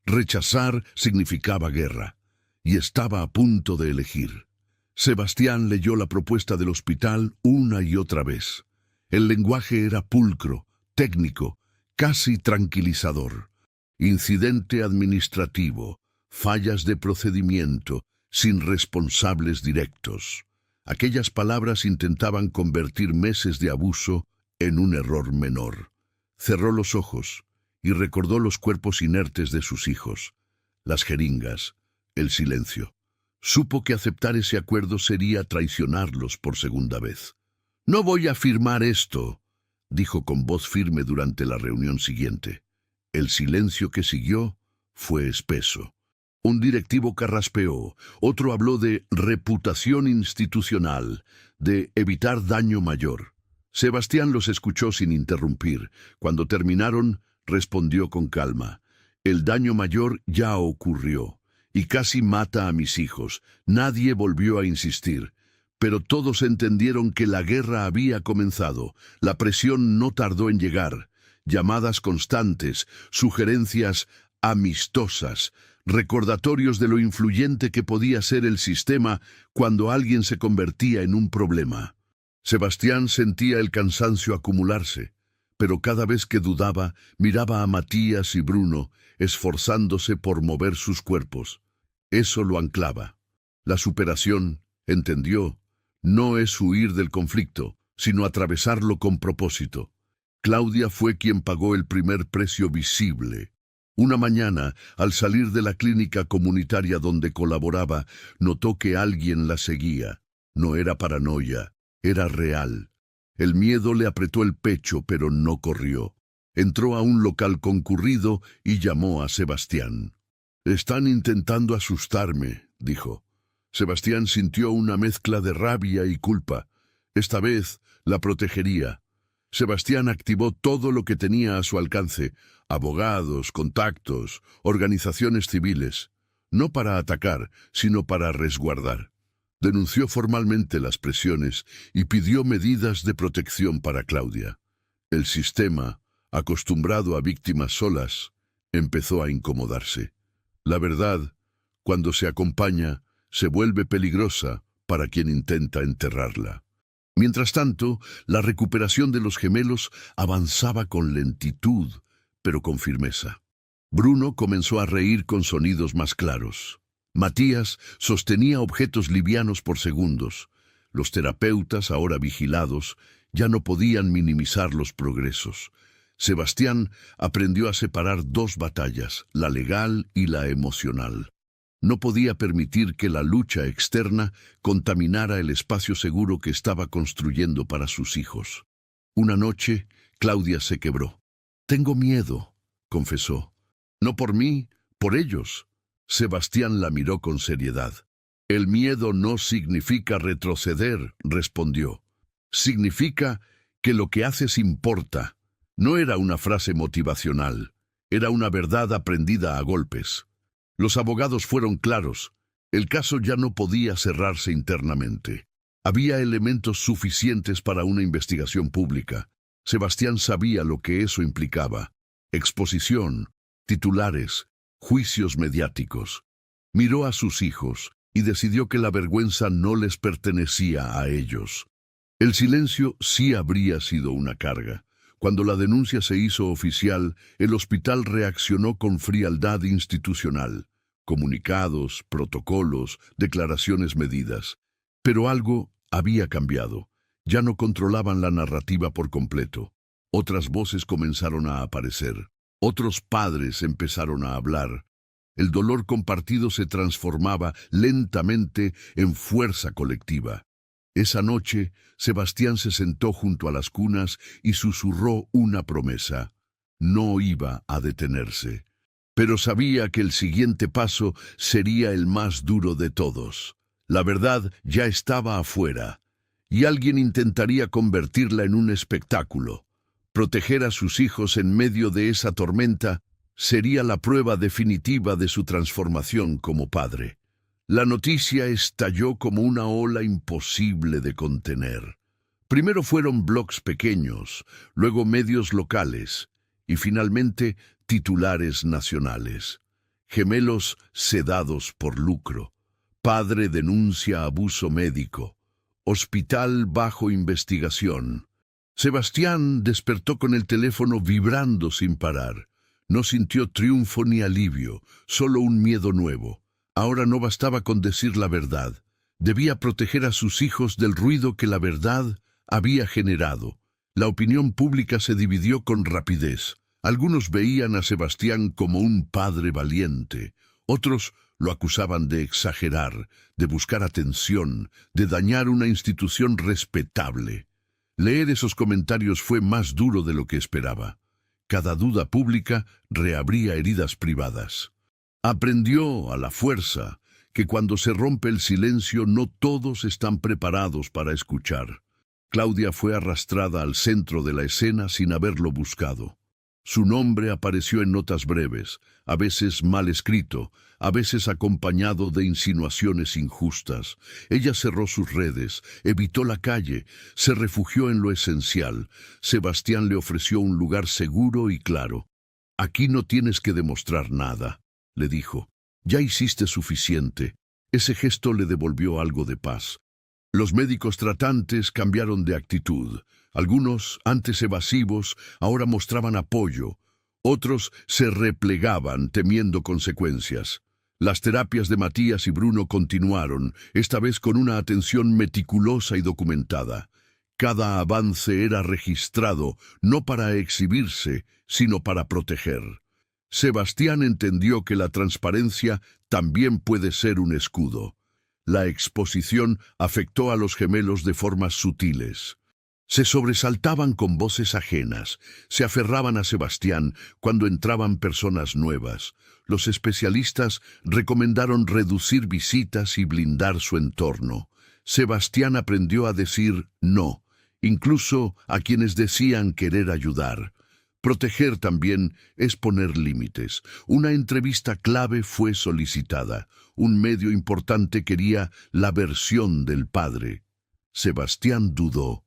rechazar significaba guerra, y estaba a punto de elegir. Sebastián leyó la propuesta del hospital una y otra vez. El lenguaje era pulcro, técnico, casi tranquilizador. Incidente administrativo, fallas de procedimiento, sin responsables directos. Aquellas palabras intentaban convertir meses de abuso en un error menor. Cerró los ojos y recordó los cuerpos inertes de sus hijos, las jeringas, el silencio. Supo que aceptar ese acuerdo sería traicionarlos por segunda vez. «No voy a firmar esto», dijo con voz firme durante la reunión siguiente. El silencio que siguió fue espeso. Un directivo carraspeó, otro habló de reputación institucional, de evitar daño mayor. Sebastián los escuchó sin interrumpir. Cuando terminaron, respondió con calma. «El daño mayor ya ocurrió, y casi mata a mis hijos. Nadie volvió a insistir. Pero todos entendieron que la guerra había comenzado. La presión no tardó en llegar. Llamadas constantes, sugerencias amistosas, recordatorios de lo influyente que podía ser el sistema cuando alguien se convertía en un problema. Sebastián sentía el cansancio acumularse, pero cada vez que dudaba, miraba a Matías y Bruno, esforzándose por mover sus cuerpos. Eso lo anclaba. La superación, entendió, no es huir del conflicto, sino atravesarlo con propósito. Claudia fue quien pagó el primer precio visible. Una mañana, al salir de la clínica comunitaria donde colaboraba, notó que alguien la seguía. No era paranoia, era real. El miedo le apretó el pecho, pero no corrió. Entró a un local concurrido y llamó a Sebastián. «Están intentando asustarme», dijo. Sebastián sintió una mezcla de rabia y culpa. Esta vez la protegería. Sebastián activó todo lo que tenía a su alcance: abogados, contactos, organizaciones civiles. No para atacar, sino para resguardar. Denunció formalmente las presiones y pidió medidas de protección para Claudia. El sistema, acostumbrado a víctimas solas, empezó a incomodarse. La verdad, cuando se acompaña, se vuelve peligrosa para quien intenta enterrarla. Mientras tanto, la recuperación de los gemelos avanzaba con lentitud, pero con firmeza. Bruno comenzó a reír con sonidos más claros. Matías sostenía objetos livianos por segundos. Los terapeutas, ahora vigilados, ya no podían minimizar los progresos. Sebastián aprendió a separar dos batallas, la legal y la emocional. No podía permitir que la lucha externa contaminara el espacio seguro que estaba construyendo para sus hijos. Una noche, Claudia se quebró. «Tengo miedo», confesó. «No por mí, por ellos». Sebastián la miró con seriedad. «El miedo no significa retroceder», respondió. «Significa que lo que haces importa». No era una frase motivacional, era una verdad aprendida a golpes. Los abogados fueron claros. El caso ya no podía cerrarse internamente. Había elementos suficientes para una investigación pública. Sebastián sabía lo que eso implicaba: exposición, titulares, juicios mediáticos. Miró a sus hijos y decidió que la vergüenza no les pertenecía a ellos. El silencio sí habría sido una carga. Cuando la denuncia se hizo oficial, el hospital reaccionó con frialdad institucional. Comunicados, protocolos, declaraciones medidas. Pero algo había cambiado. Ya no controlaban la narrativa por completo. Otras voces comenzaron a aparecer. Otros padres empezaron a hablar. El dolor compartido se transformaba lentamente en fuerza colectiva. Esa noche, Sebastián se sentó junto a las cunas y susurró una promesa. No iba a detenerse. Pero sabía que el siguiente paso sería el más duro de todos. La verdad ya estaba afuera, y alguien intentaría convertirla en un espectáculo. Proteger a sus hijos en medio de esa tormenta sería la prueba definitiva de su transformación como padre. La noticia estalló como una ola imposible de contener. Primero fueron blogs pequeños, luego medios locales y finalmente titulares nacionales. Gemelos sedados por lucro. Padre denuncia abuso médico. Hospital bajo investigación. Sebastián despertó con el teléfono vibrando sin parar. No sintió triunfo ni alivio, solo un miedo nuevo. Ahora no bastaba con decir la verdad. Debía proteger a sus hijos del ruido que la verdad había generado. La opinión pública se dividió con rapidez. Algunos veían a Sebastián como un padre valiente. Otros lo acusaban de exagerar, de buscar atención, de dañar una institución respetable. Leer esos comentarios fue más duro de lo que esperaba. Cada duda pública reabría heridas privadas. Aprendió a la fuerza que cuando se rompe el silencio no todos están preparados para escuchar. Claudia fue arrastrada al centro de la escena sin haberlo buscado. Su nombre apareció en notas breves, a veces mal escrito, a veces acompañado de insinuaciones injustas. Ella cerró sus redes, evitó la calle, se refugió en lo esencial. Sebastián le ofreció un lugar seguro y claro. «Aquí no tienes que demostrar nada», le dijo. «Ya hiciste suficiente». Ese gesto le devolvió algo de paz. Los médicos tratantes cambiaron de actitud. Algunos, antes evasivos, ahora mostraban apoyo. Otros se replegaban, temiendo consecuencias. Las terapias de Matías y Bruno continuaron, esta vez con una atención meticulosa y documentada. Cada avance era registrado, no para exhibirse, sino para proteger. Sebastián entendió que la transparencia también puede ser un escudo. La exposición afectó a los gemelos de formas sutiles. Se sobresaltaban con voces ajenas, se aferraban a Sebastián cuando entraban personas nuevas. Los especialistas recomendaron reducir visitas y blindar su entorno. Sebastián aprendió a decir no, incluso a quienes decían querer ayudar. Proteger también es poner límites. Una entrevista clave fue solicitada. Un medio importante quería la versión del padre. Sebastián dudó.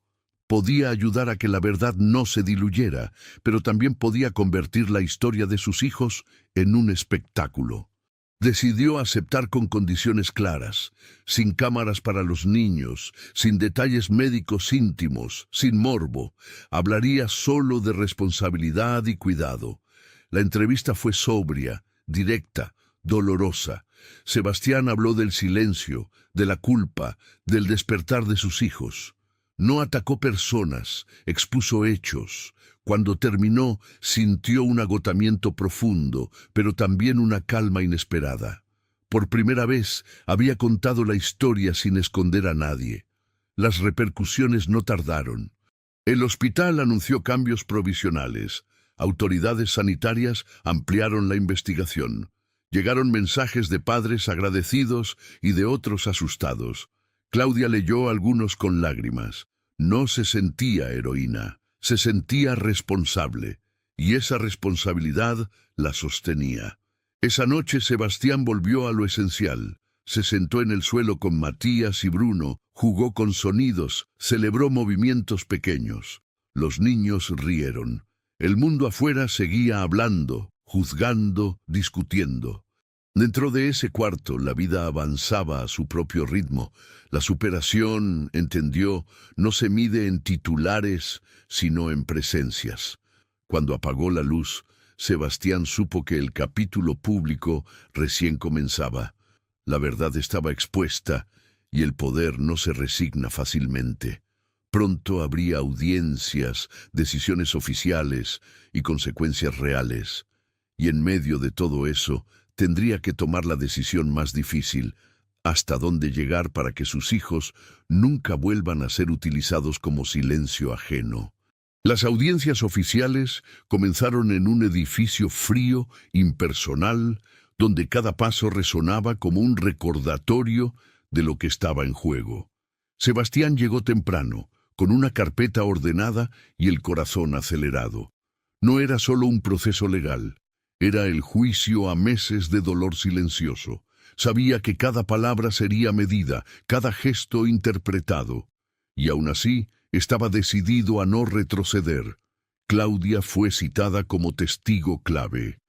Podía ayudar a que la verdad no se diluyera, pero también podía convertir la historia de sus hijos en un espectáculo. Decidió aceptar con condiciones claras, sin cámaras para los niños, sin detalles médicos íntimos, sin morbo. Hablaría solo de responsabilidad y cuidado. La entrevista fue sobria, directa, dolorosa. Sebastián habló del silencio, de la culpa, del despertar de sus hijos. No atacó personas, expuso hechos. Cuando terminó, sintió un agotamiento profundo, pero también una calma inesperada. Por primera vez, había contado la historia sin esconder a nadie. Las repercusiones no tardaron. El hospital anunció cambios provisionales. Autoridades sanitarias ampliaron la investigación. Llegaron mensajes de padres agradecidos y de otros asustados. Claudia leyó algunos con lágrimas. No se sentía heroína, se sentía responsable, y esa responsabilidad la sostenía. Esa noche Sebastián volvió a lo esencial. Se sentó en el suelo con Matías y Bruno, jugó con sonidos, celebró movimientos pequeños. Los niños rieron. El mundo afuera seguía hablando, juzgando, discutiendo. Dentro de ese cuarto, la vida avanzaba a su propio ritmo. La superación, entendió, no se mide en titulares, sino en presencias. Cuando apagó la luz, Sebastián supo que el capítulo público recién comenzaba. La verdad estaba expuesta y el poder no se resigna fácilmente. Pronto habría audiencias, decisiones oficiales y consecuencias reales. Y en medio de todo eso, tendría que tomar la decisión más difícil, hasta dónde llegar para que sus hijos nunca vuelvan a ser utilizados como silencio ajeno. Las audiencias oficiales comenzaron en un edificio frío, impersonal, donde cada paso resonaba como un recordatorio de lo que estaba en juego. Sebastián llegó temprano, con una carpeta ordenada y el corazón acelerado. No era solo un proceso legal. Era el juicio a meses de dolor silencioso. Sabía que cada palabra sería medida, cada gesto interpretado. Y aún así, estaba decidido a no retroceder. Claudia fue citada como testigo clave.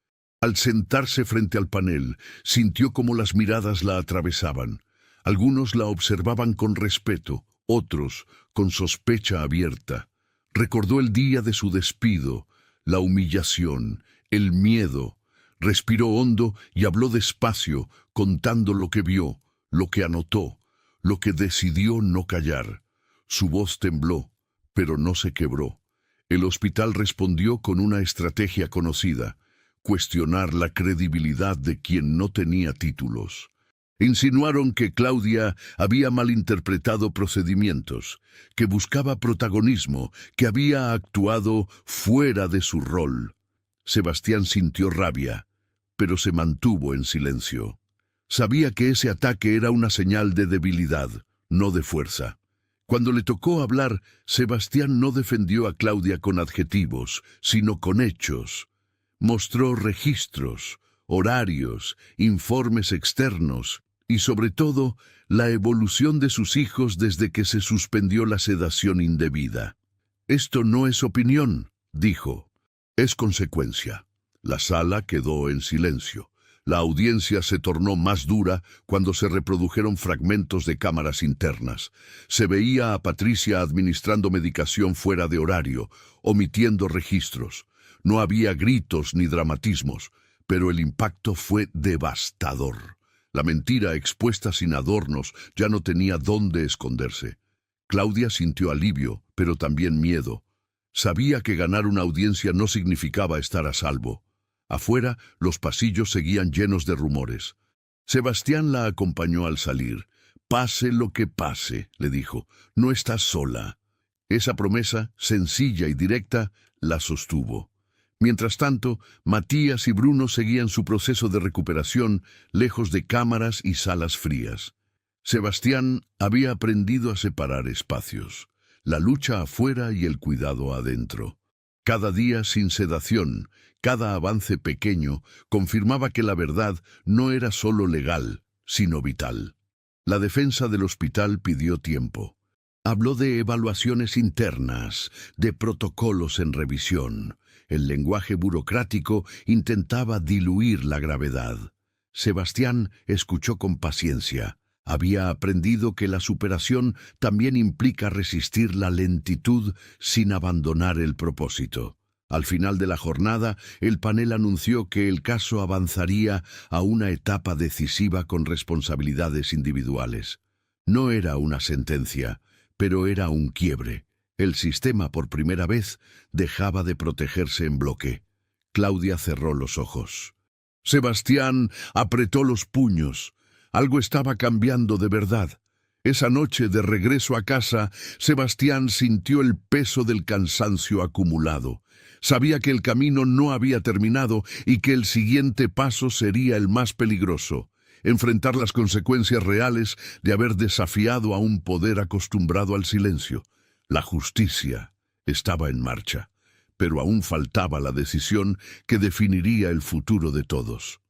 Al sentarse frente al panel, sintió como las miradas la atravesaban. Algunos la observaban con respeto, otros con sospecha abierta. Recordó el día de su despido, la humillación, El miedo. Respiró hondo y habló despacio, contando lo que vio, lo que anotó, lo que decidió no callar. Su voz tembló, pero no se quebró. El hospital respondió con una estrategia conocida: cuestionar la credibilidad de quien no tenía títulos. Insinuaron que Claudia había malinterpretado procedimientos, que buscaba protagonismo, que había actuado fuera de su rol. Sebastián sintió rabia, pero se mantuvo en silencio. Sabía que ese ataque era una señal de debilidad, no de fuerza. Cuando le tocó hablar, Sebastián no defendió a Claudia con adjetivos, sino con hechos. Mostró registros, horarios, informes externos y, sobre todo, la evolución de sus hijos desde que se suspendió la sedación indebida. «Esto no es opinión», dijo. «Es consecuencia». La sala quedó en silencio. La audiencia se tornó más dura cuando se reprodujeron fragmentos de cámaras internas. Se veía a Patricia administrando medicación fuera de horario, omitiendo registros. No había gritos ni dramatismos, pero el impacto fue devastador. La mentira expuesta sin adornos ya no tenía dónde esconderse. Claudia sintió alivio, pero también miedo. Sabía que ganar una audiencia no significaba estar a salvo. Afuera, los pasillos seguían llenos de rumores. Sebastián la acompañó al salir. «Pase lo que pase», le dijo, «no estás sola». Esa promesa, sencilla y directa, la sostuvo. Mientras tanto, Matías y Bruno seguían su proceso de recuperación, lejos de cámaras y salas frías. Sebastián había aprendido a separar espacios, la lucha afuera y el cuidado adentro. Cada día sin sedación, cada avance pequeño, confirmaba que la verdad no era solo legal, sino vital. La defensa del hospital pidió tiempo. Habló de evaluaciones internas, de protocolos en revisión. El lenguaje burocrático intentaba diluir la gravedad. Sebastián escuchó con paciencia. Había aprendido que la superación también implica resistir la lentitud sin abandonar el propósito. Al final de la jornada, el panel anunció que el caso avanzaría a una etapa decisiva con responsabilidades individuales. No era una sentencia, pero era un quiebre. El sistema, por primera vez, dejaba de protegerse en bloque. Claudia cerró los ojos. Sebastián apretó los puños. Algo estaba cambiando de verdad. Esa noche, de regreso a casa, Sebastián sintió el peso del cansancio acumulado. Sabía que el camino no había terminado y que el siguiente paso sería el más peligroso: enfrentar las consecuencias reales de haber desafiado a un poder acostumbrado al silencio. La justicia estaba en marcha, pero aún faltaba la decisión que definiría el futuro de todos.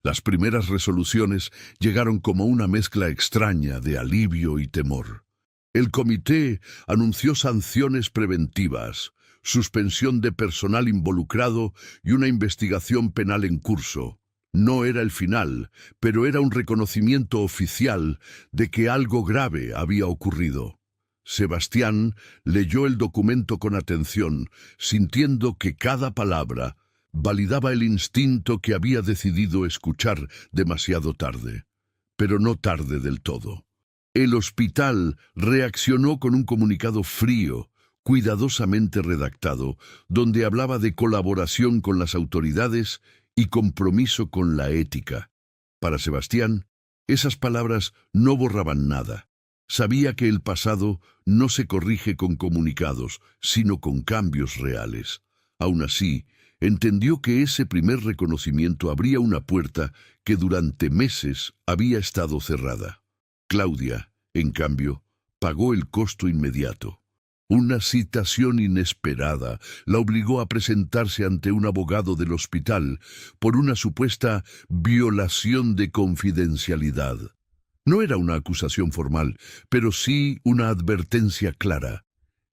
Las primeras resoluciones llegaron como una mezcla extraña de alivio y temor. El comité anunció sanciones preventivas, suspensión de personal involucrado y una investigación penal en curso. No era el final, pero era un reconocimiento oficial de que algo grave había ocurrido. Sebastián leyó el documento con atención, sintiendo que cada palabra validaba el instinto que había decidido escuchar demasiado tarde. Pero no tarde del todo. El hospital reaccionó con un comunicado frío, cuidadosamente redactado, donde hablaba de colaboración con las autoridades y compromiso con la ética. Para Sebastián, esas palabras no borraban nada. Sabía que el pasado no se corrige con comunicados, sino con cambios reales. Aún así, entendió que ese primer reconocimiento abría una puerta que durante meses había estado cerrada. Claudia, en cambio, pagó el costo inmediato. Una citación inesperada la obligó a presentarse ante un abogado del hospital por una supuesta violación de confidencialidad. No era una acusación formal, pero sí una advertencia clara.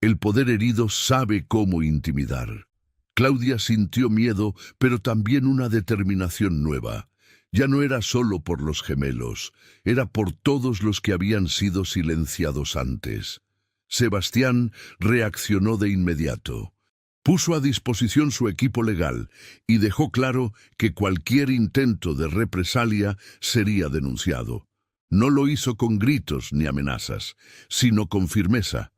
El poder herido sabe cómo intimidar. Claudia sintió miedo, pero también una determinación nueva. Ya no era solo por los gemelos, era por todos los que habían sido silenciados antes. Sebastián reaccionó de inmediato. Puso a disposición su equipo legal y dejó claro que cualquier intento de represalia sería denunciado. No lo hizo con gritos ni amenazas, sino con firmeza.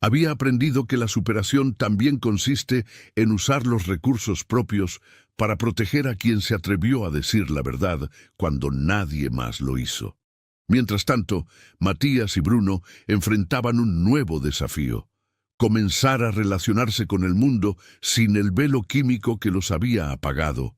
Había aprendido que la superación también consiste en usar los recursos propios para proteger a quien se atrevió a decir la verdad cuando nadie más lo hizo. Mientras tanto, Matías y Bruno enfrentaban un nuevo desafío: comenzar a relacionarse con el mundo sin el velo químico que los había apagado.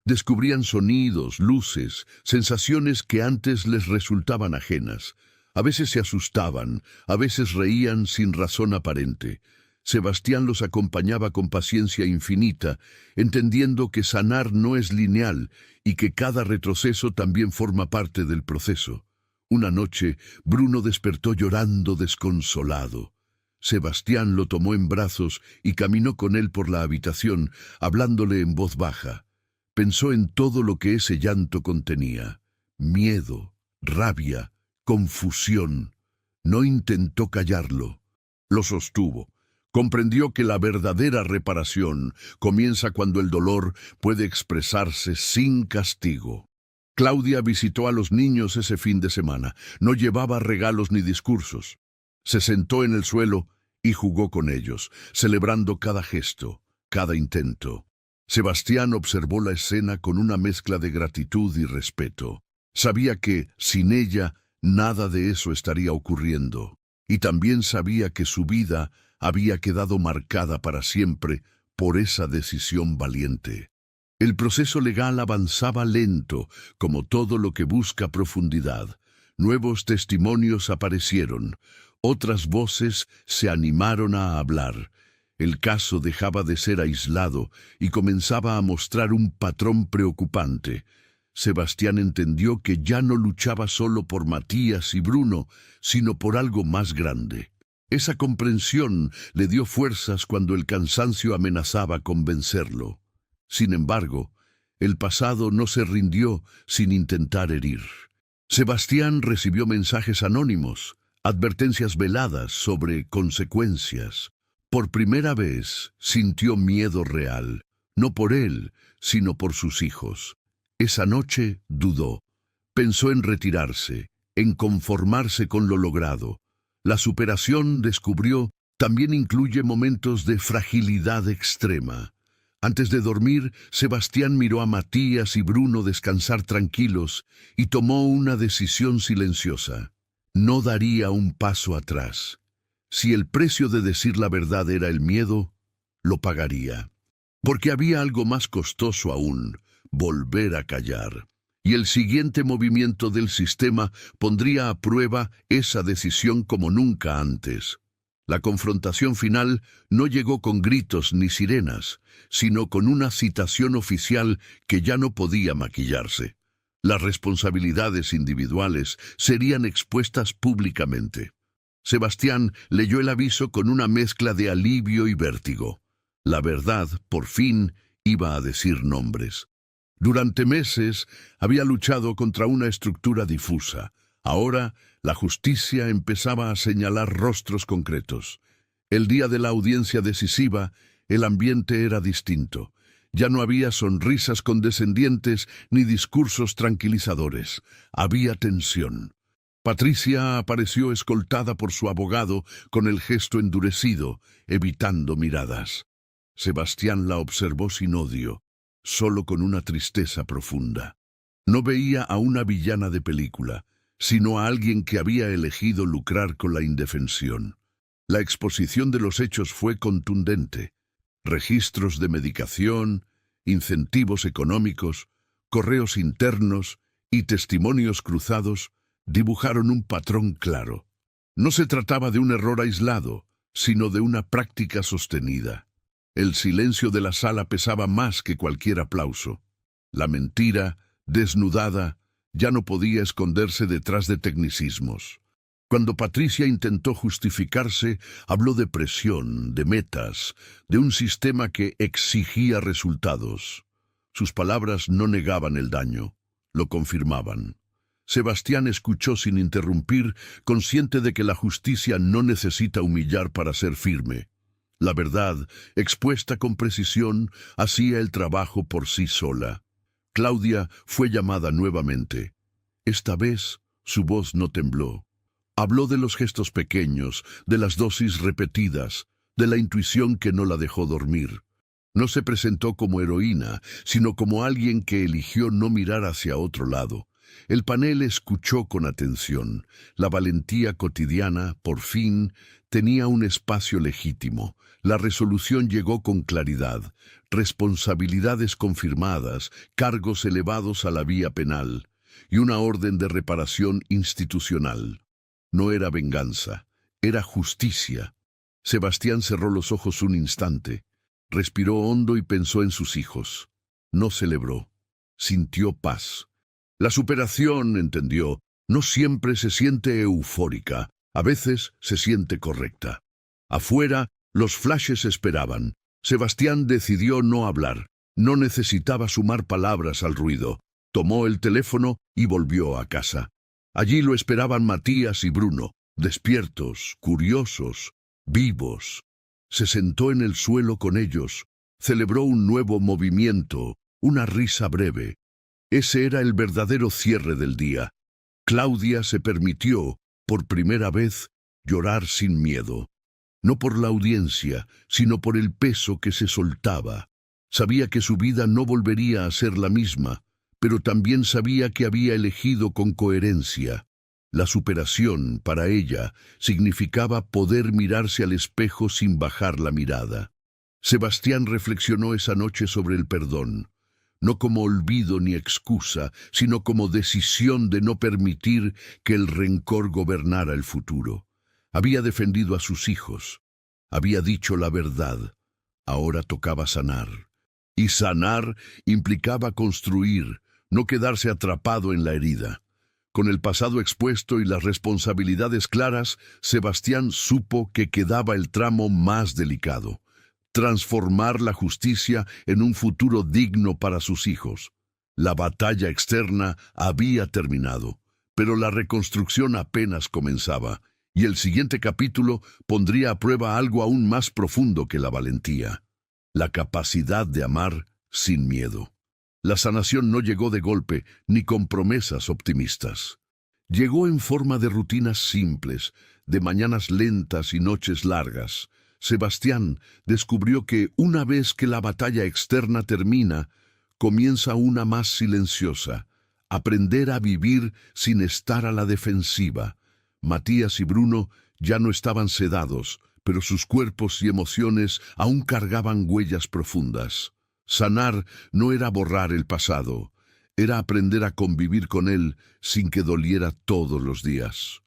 Descubrían sonidos, luces, sensaciones que antes les resultaban ajenas. A veces se asustaban, a veces reían sin razón aparente. Sebastián los acompañaba con paciencia infinita, entendiendo que sanar no es lineal y que cada retroceso también forma parte del proceso. Una noche, Bruno despertó llorando desconsolado. Sebastián lo tomó en brazos y caminó con él por la habitación, hablándole en voz baja. Pensó en todo lo que ese llanto contenía: miedo, rabia, confusión. No intentó callarlo. Lo sostuvo. Comprendió que la verdadera reparación comienza cuando el dolor puede expresarse sin castigo. Claudia visitó a los niños ese fin de semana. No llevaba regalos ni discursos. Se sentó en el suelo y jugó con ellos, celebrando cada gesto, cada intento. Sebastián observó la escena con una mezcla de gratitud y respeto. Sabía que, sin ella, nada de eso estaría ocurriendo. Y también sabía que su vida había quedado marcada para siempre por esa decisión valiente. El proceso legal avanzaba lento, como todo lo que busca profundidad. Nuevos testimonios aparecieron. Otras voces se animaron a hablar. El caso dejaba de ser aislado y comenzaba a mostrar un patrón preocupante. Sebastián entendió que ya no luchaba solo por Matías y Bruno, sino por algo más grande. Esa comprensión le dio fuerzas cuando el cansancio amenazaba con vencerlo. Sin embargo, el pasado no se rindió sin intentar herir. Sebastián recibió mensajes anónimos, advertencias veladas sobre consecuencias. Por primera vez sintió miedo real, no por él, sino por sus hijos. Esa noche dudó. Pensó en retirarse, en conformarse con lo logrado. La superación, descubrió, también incluye momentos de fragilidad extrema. Antes de dormir, Sebastián miró a Matías y Bruno descansar tranquilos y tomó una decisión silenciosa. No daría un paso atrás. Si el precio de decir la verdad era el miedo, lo pagaría. Porque había algo más costoso aún: volver a callar. Y el siguiente movimiento del sistema pondría a prueba esa decisión como nunca antes. La confrontación final no llegó con gritos ni sirenas, sino con una citación oficial que ya no podía maquillarse. Las responsabilidades individuales serían expuestas públicamente. Sebastián leyó el aviso con una mezcla de alivio y vértigo. La verdad, por fin, iba a decir nombres. Durante meses había luchado contra una estructura difusa. Ahora, la justicia empezaba a señalar rostros concretos. El día de la audiencia decisiva, el ambiente era distinto. Ya no había sonrisas condescendientes ni discursos tranquilizadores. Había tensión. Patricia apareció escoltada por su abogado con el gesto endurecido, evitando miradas. Sebastián la observó sin odio, solo con una tristeza profunda. No veía a una villana de película, sino a alguien que había elegido lucrar con la indefensión. La exposición de los hechos fue contundente. Registros de medicación, incentivos económicos, correos internos y testimonios cruzados dibujaron un patrón claro. No se trataba de un error aislado, sino de una práctica sostenida. El silencio de la sala pesaba más que cualquier aplauso. La mentira, desnudada, ya no podía esconderse detrás de tecnicismos. Cuando Patricia intentó justificarse, habló de presión, de metas, de un sistema que exigía resultados. Sus palabras no negaban el daño, lo confirmaban. Sebastián escuchó sin interrumpir, consciente de que la justicia no necesita humillar para ser firme. La verdad, expuesta con precisión, hacía el trabajo por sí sola. Claudia fue llamada nuevamente. Esta vez su voz no tembló. Habló de los gestos pequeños, de las dosis repetidas, de la intuición que no la dejó dormir. No se presentó como heroína, sino como alguien que eligió no mirar hacia otro lado. El panel escuchó con atención. La valentía cotidiana, por fin, tenía un espacio legítimo. La resolución llegó con claridad. Responsabilidades confirmadas, cargos elevados a la vía penal y una orden de reparación institucional. No era venganza, era justicia. Sebastián cerró los ojos un instante, respiró hondo y pensó en sus hijos. No celebró, sintió paz. La superación, entendió, no siempre se siente eufórica, a veces se siente correcta. Afuera, los flashes esperaban. Sebastián decidió no hablar, no necesitaba sumar palabras al ruido. Tomó el teléfono y volvió a casa. Allí lo esperaban Matías y Bruno, despiertos, curiosos, vivos. Se sentó en el suelo con ellos, celebró un nuevo movimiento, una risa breve. Ese era el verdadero cierre del día. Claudia se permitió, por primera vez, llorar sin miedo. No por la audiencia, sino por el peso que se soltaba. Sabía que su vida no volvería a ser la misma, pero también sabía que había elegido con coherencia. La superación, para ella, significaba poder mirarse al espejo sin bajar la mirada. Sebastián reflexionó esa noche sobre el perdón, no como olvido ni excusa, sino como decisión de no permitir que el rencor gobernara el futuro. Había defendido a sus hijos, había dicho la verdad, ahora tocaba sanar. Y sanar implicaba construir, no quedarse atrapado en la herida. Con el pasado expuesto y las responsabilidades claras, Sebastián supo que quedaba el tramo más delicado: transformar la justicia en un futuro digno para sus hijos. La batalla externa había terminado, pero la reconstrucción apenas comenzaba, y el siguiente capítulo pondría a prueba algo aún más profundo que la valentía: la capacidad de amar sin miedo. La sanación no llegó de golpe, ni con promesas optimistas. Llegó en forma de rutinas simples, de mañanas lentas y noches largas. Sebastián descubrió que una vez que la batalla externa termina, comienza una más silenciosa: aprender a vivir sin estar a la defensiva. Matías y Bruno ya no estaban sedados, pero sus cuerpos y emociones aún cargaban huellas profundas. Sanar no era borrar el pasado, era aprender a convivir con él sin que doliera todos los días.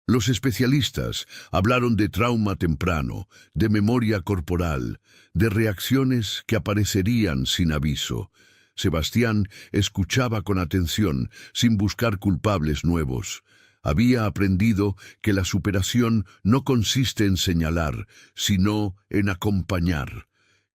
Los especialistas hablaron de trauma temprano, de memoria corporal, de reacciones que aparecerían sin aviso. Sebastián escuchaba con atención, sin buscar culpables nuevos. Había aprendido que la superación no consiste en señalar, sino en acompañar.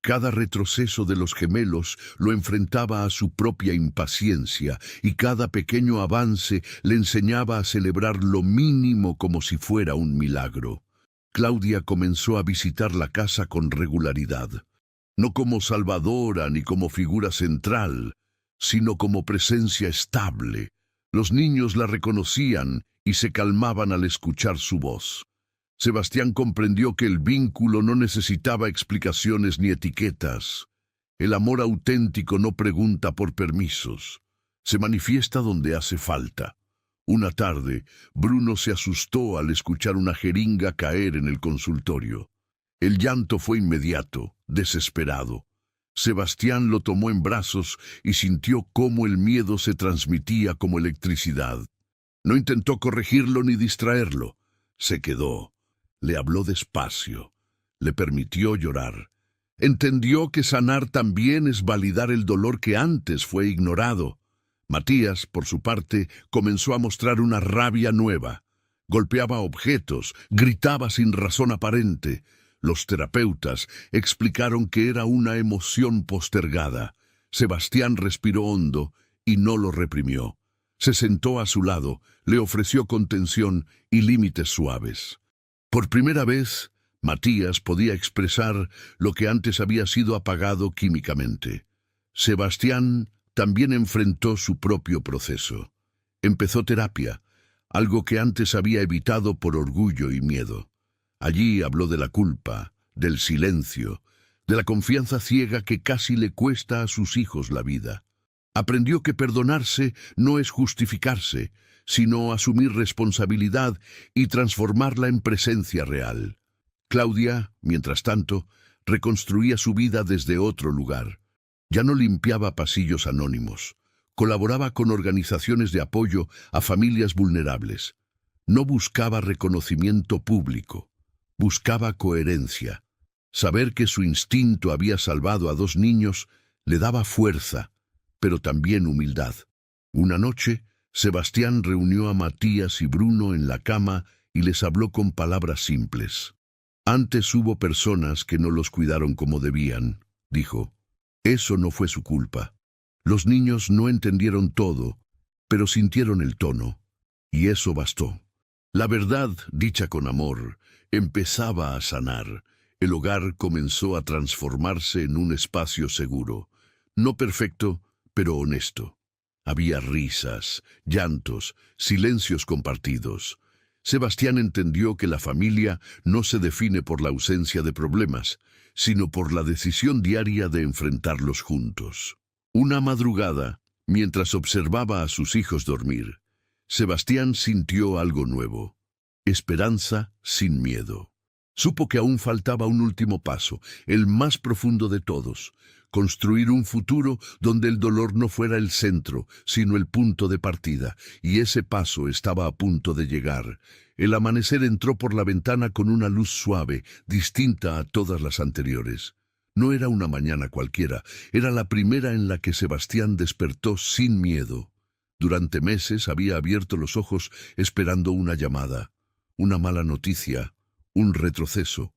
Cada retroceso de los gemelos lo enfrentaba a su propia impaciencia, y cada pequeño avance le enseñaba a celebrar lo mínimo como si fuera un milagro. Claudia comenzó a visitar la casa con regularidad, no como salvadora ni como figura central, sino como presencia estable. Los niños la reconocían y se calmaban al escuchar su voz. Sebastián comprendió que el vínculo no necesitaba explicaciones ni etiquetas. El amor auténtico no pregunta por permisos, se manifiesta donde hace falta. Una tarde, Bruno se asustó al escuchar una jeringa caer en el consultorio. El llanto fue inmediato, desesperado. Sebastián lo tomó en brazos y sintió cómo el miedo se transmitía como electricidad. No intentó corregirlo ni distraerlo. Se quedó. Le habló despacio, le permitió llorar. Entendió que sanar también es validar el dolor que antes fue ignorado. Matías, por su parte, comenzó a mostrar una rabia nueva. Golpeaba objetos, gritaba sin razón aparente. Los terapeutas explicaron que era una emoción postergada. Sebastián respiró hondo y no lo reprimió. Se sentó a su lado, le ofreció contención y límites suaves. Por primera vez, Matías podía expresar lo que antes había sido apagado químicamente. Sebastián también enfrentó su propio proceso. Empezó terapia, algo que antes había evitado por orgullo y miedo. Allí habló de la culpa, del silencio, de la confianza ciega que casi le cuesta a sus hijos la vida. Aprendió que perdonarse no es justificarse, sino asumir responsabilidad y transformarla en presencia real. Claudia, mientras tanto, reconstruía su vida desde otro lugar. Ya no limpiaba pasillos anónimos, colaboraba con organizaciones de apoyo a familias vulnerables. No buscaba reconocimiento público, buscaba coherencia. Saber que su instinto había salvado a 2 niños le daba fuerza, pero también humildad. Una noche, Sebastián reunió a Matías y Bruno en la cama y les habló con palabras simples. Antes hubo personas que no los cuidaron como debían, dijo. Eso no fue su culpa. Los niños no entendieron todo, pero sintieron el tono, y eso bastó. La verdad, dicha con amor, empezaba a sanar. El hogar comenzó a transformarse en un espacio seguro. No perfecto, pero honesto. Había risas, llantos, silencios compartidos. Sebastián entendió que la familia no se define por la ausencia de problemas, sino por la decisión diaria de enfrentarlos juntos. Una madrugada, mientras observaba a sus hijos dormir, Sebastián sintió algo nuevo: esperanza sin miedo. Supo que aún faltaba un último paso, el más profundo de todos: construir un futuro donde el dolor no fuera el centro, sino el punto de partida, y ese paso estaba a punto de llegar. El amanecer entró por la ventana con una luz suave, distinta a todas las anteriores. No era una mañana cualquiera, era la primera en la que Sebastián despertó sin miedo. Durante meses había abierto los ojos esperando una llamada, una mala noticia, un retroceso.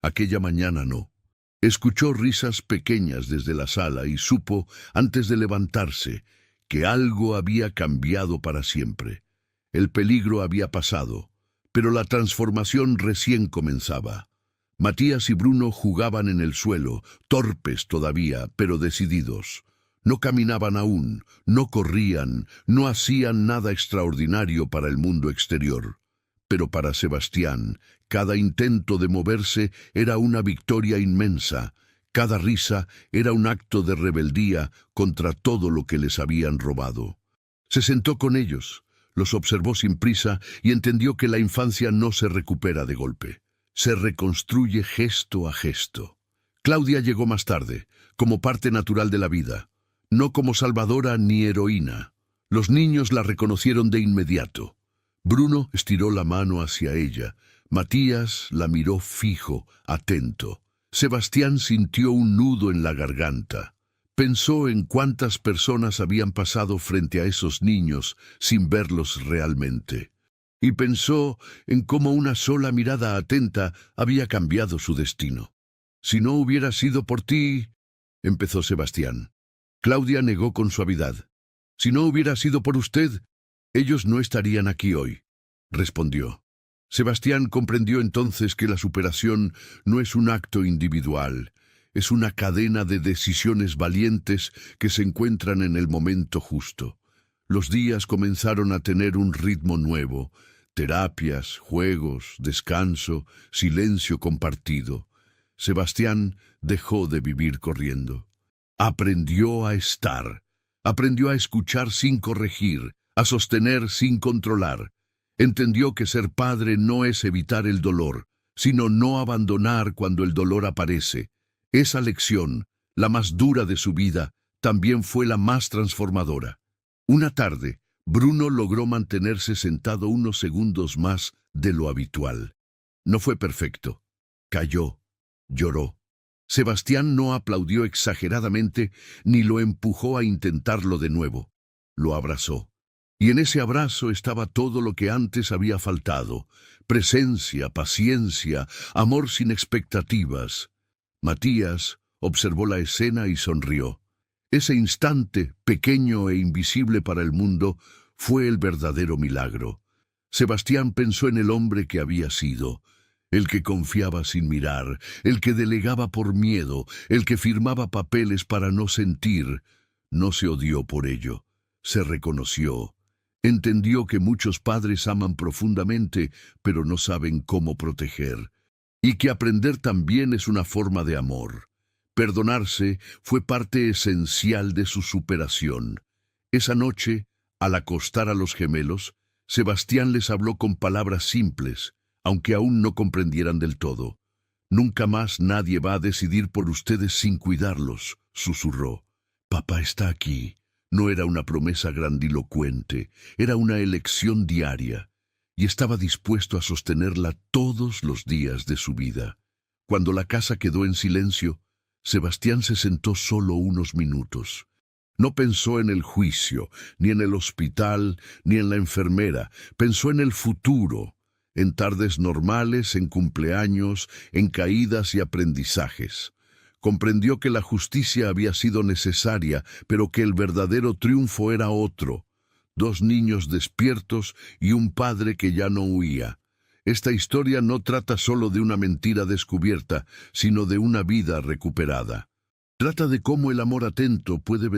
Aquella mañana no. Escuchó risas pequeñas desde la sala y supo, antes de levantarse, que algo había cambiado para siempre. El peligro había pasado, pero la transformación recién comenzaba. Matías y Bruno jugaban en el suelo, torpes todavía, pero decididos. No caminaban aún, no corrían, no hacían nada extraordinario para el mundo exterior. Pero para Sebastián, cada intento de moverse era una victoria inmensa. Cada risa era un acto de rebeldía contra todo lo que les habían robado. Se sentó con ellos, los observó sin prisa y entendió que la infancia no se recupera de golpe. Se reconstruye gesto a gesto. Claudia llegó más tarde, como parte natural de la vida, no como salvadora ni heroína. Los niños la reconocieron de inmediato. Bruno estiró la mano hacia ella. Matías la miró fijo, atento. Sebastián sintió un nudo en la garganta. Pensó en cuántas personas habían pasado frente a esos niños sin verlos realmente. Y pensó en cómo una sola mirada atenta había cambiado su destino. «Si no hubiera sido por ti», empezó Sebastián. Claudia negó con suavidad. «Si no hubiera sido por usted, ellos no estarían aquí hoy», respondió. Sebastián comprendió entonces que la superación no es un acto individual, es una cadena de decisiones valientes que se encuentran en el momento justo. Los días comenzaron a tener un ritmo nuevo: terapias, juegos, descanso, silencio compartido. Sebastián dejó de vivir corriendo. Aprendió a estar, aprendió a escuchar sin corregir, a sostener sin controlar. Entendió que ser padre no es evitar el dolor, sino no abandonar cuando el dolor aparece. Esa lección, la más dura de su vida, también fue la más transformadora. Una tarde, Bruno logró mantenerse sentado unos segundos más de lo habitual. No fue perfecto. Cayó, lloró. Sebastián no aplaudió exageradamente ni lo empujó a intentarlo de nuevo. Lo abrazó. Y en ese abrazo estaba todo lo que antes había faltado: presencia, paciencia, amor sin expectativas. Matías observó la escena y sonrió. Ese instante, pequeño e invisible para el mundo, fue el verdadero milagro. Sebastián pensó en el hombre que había sido, el que confiaba sin mirar, el que delegaba por miedo, el que firmaba papeles para no sentir, no se odió por ello, se reconoció. Entendió que muchos padres aman profundamente, pero no saben cómo proteger, y que aprender también es una forma de amor. Perdonarse fue parte esencial de su superación. Esa noche, al acostar a los gemelos, Sebastián les habló con palabras simples, aunque aún no comprendieran del todo. «Nunca más nadie va a decidir por ustedes sin cuidarlos», susurró. «Papá está aquí». No era una promesa grandilocuente, era una elección diaria, y estaba dispuesto a sostenerla todos los días de su vida. Cuando la casa quedó en silencio, Sebastián se sentó solo unos minutos. No pensó en el juicio, ni en el hospital, ni en la enfermera. Pensó en el futuro, en tardes normales, en cumpleaños, en caídas y aprendizajes. Comprendió que la justicia había sido necesaria, pero que el verdadero triunfo era otro. 2 niños despiertos y un padre que ya no huía. Esta historia no trata solo de una mentira descubierta, sino de una vida recuperada. Trata de cómo el amor atento puede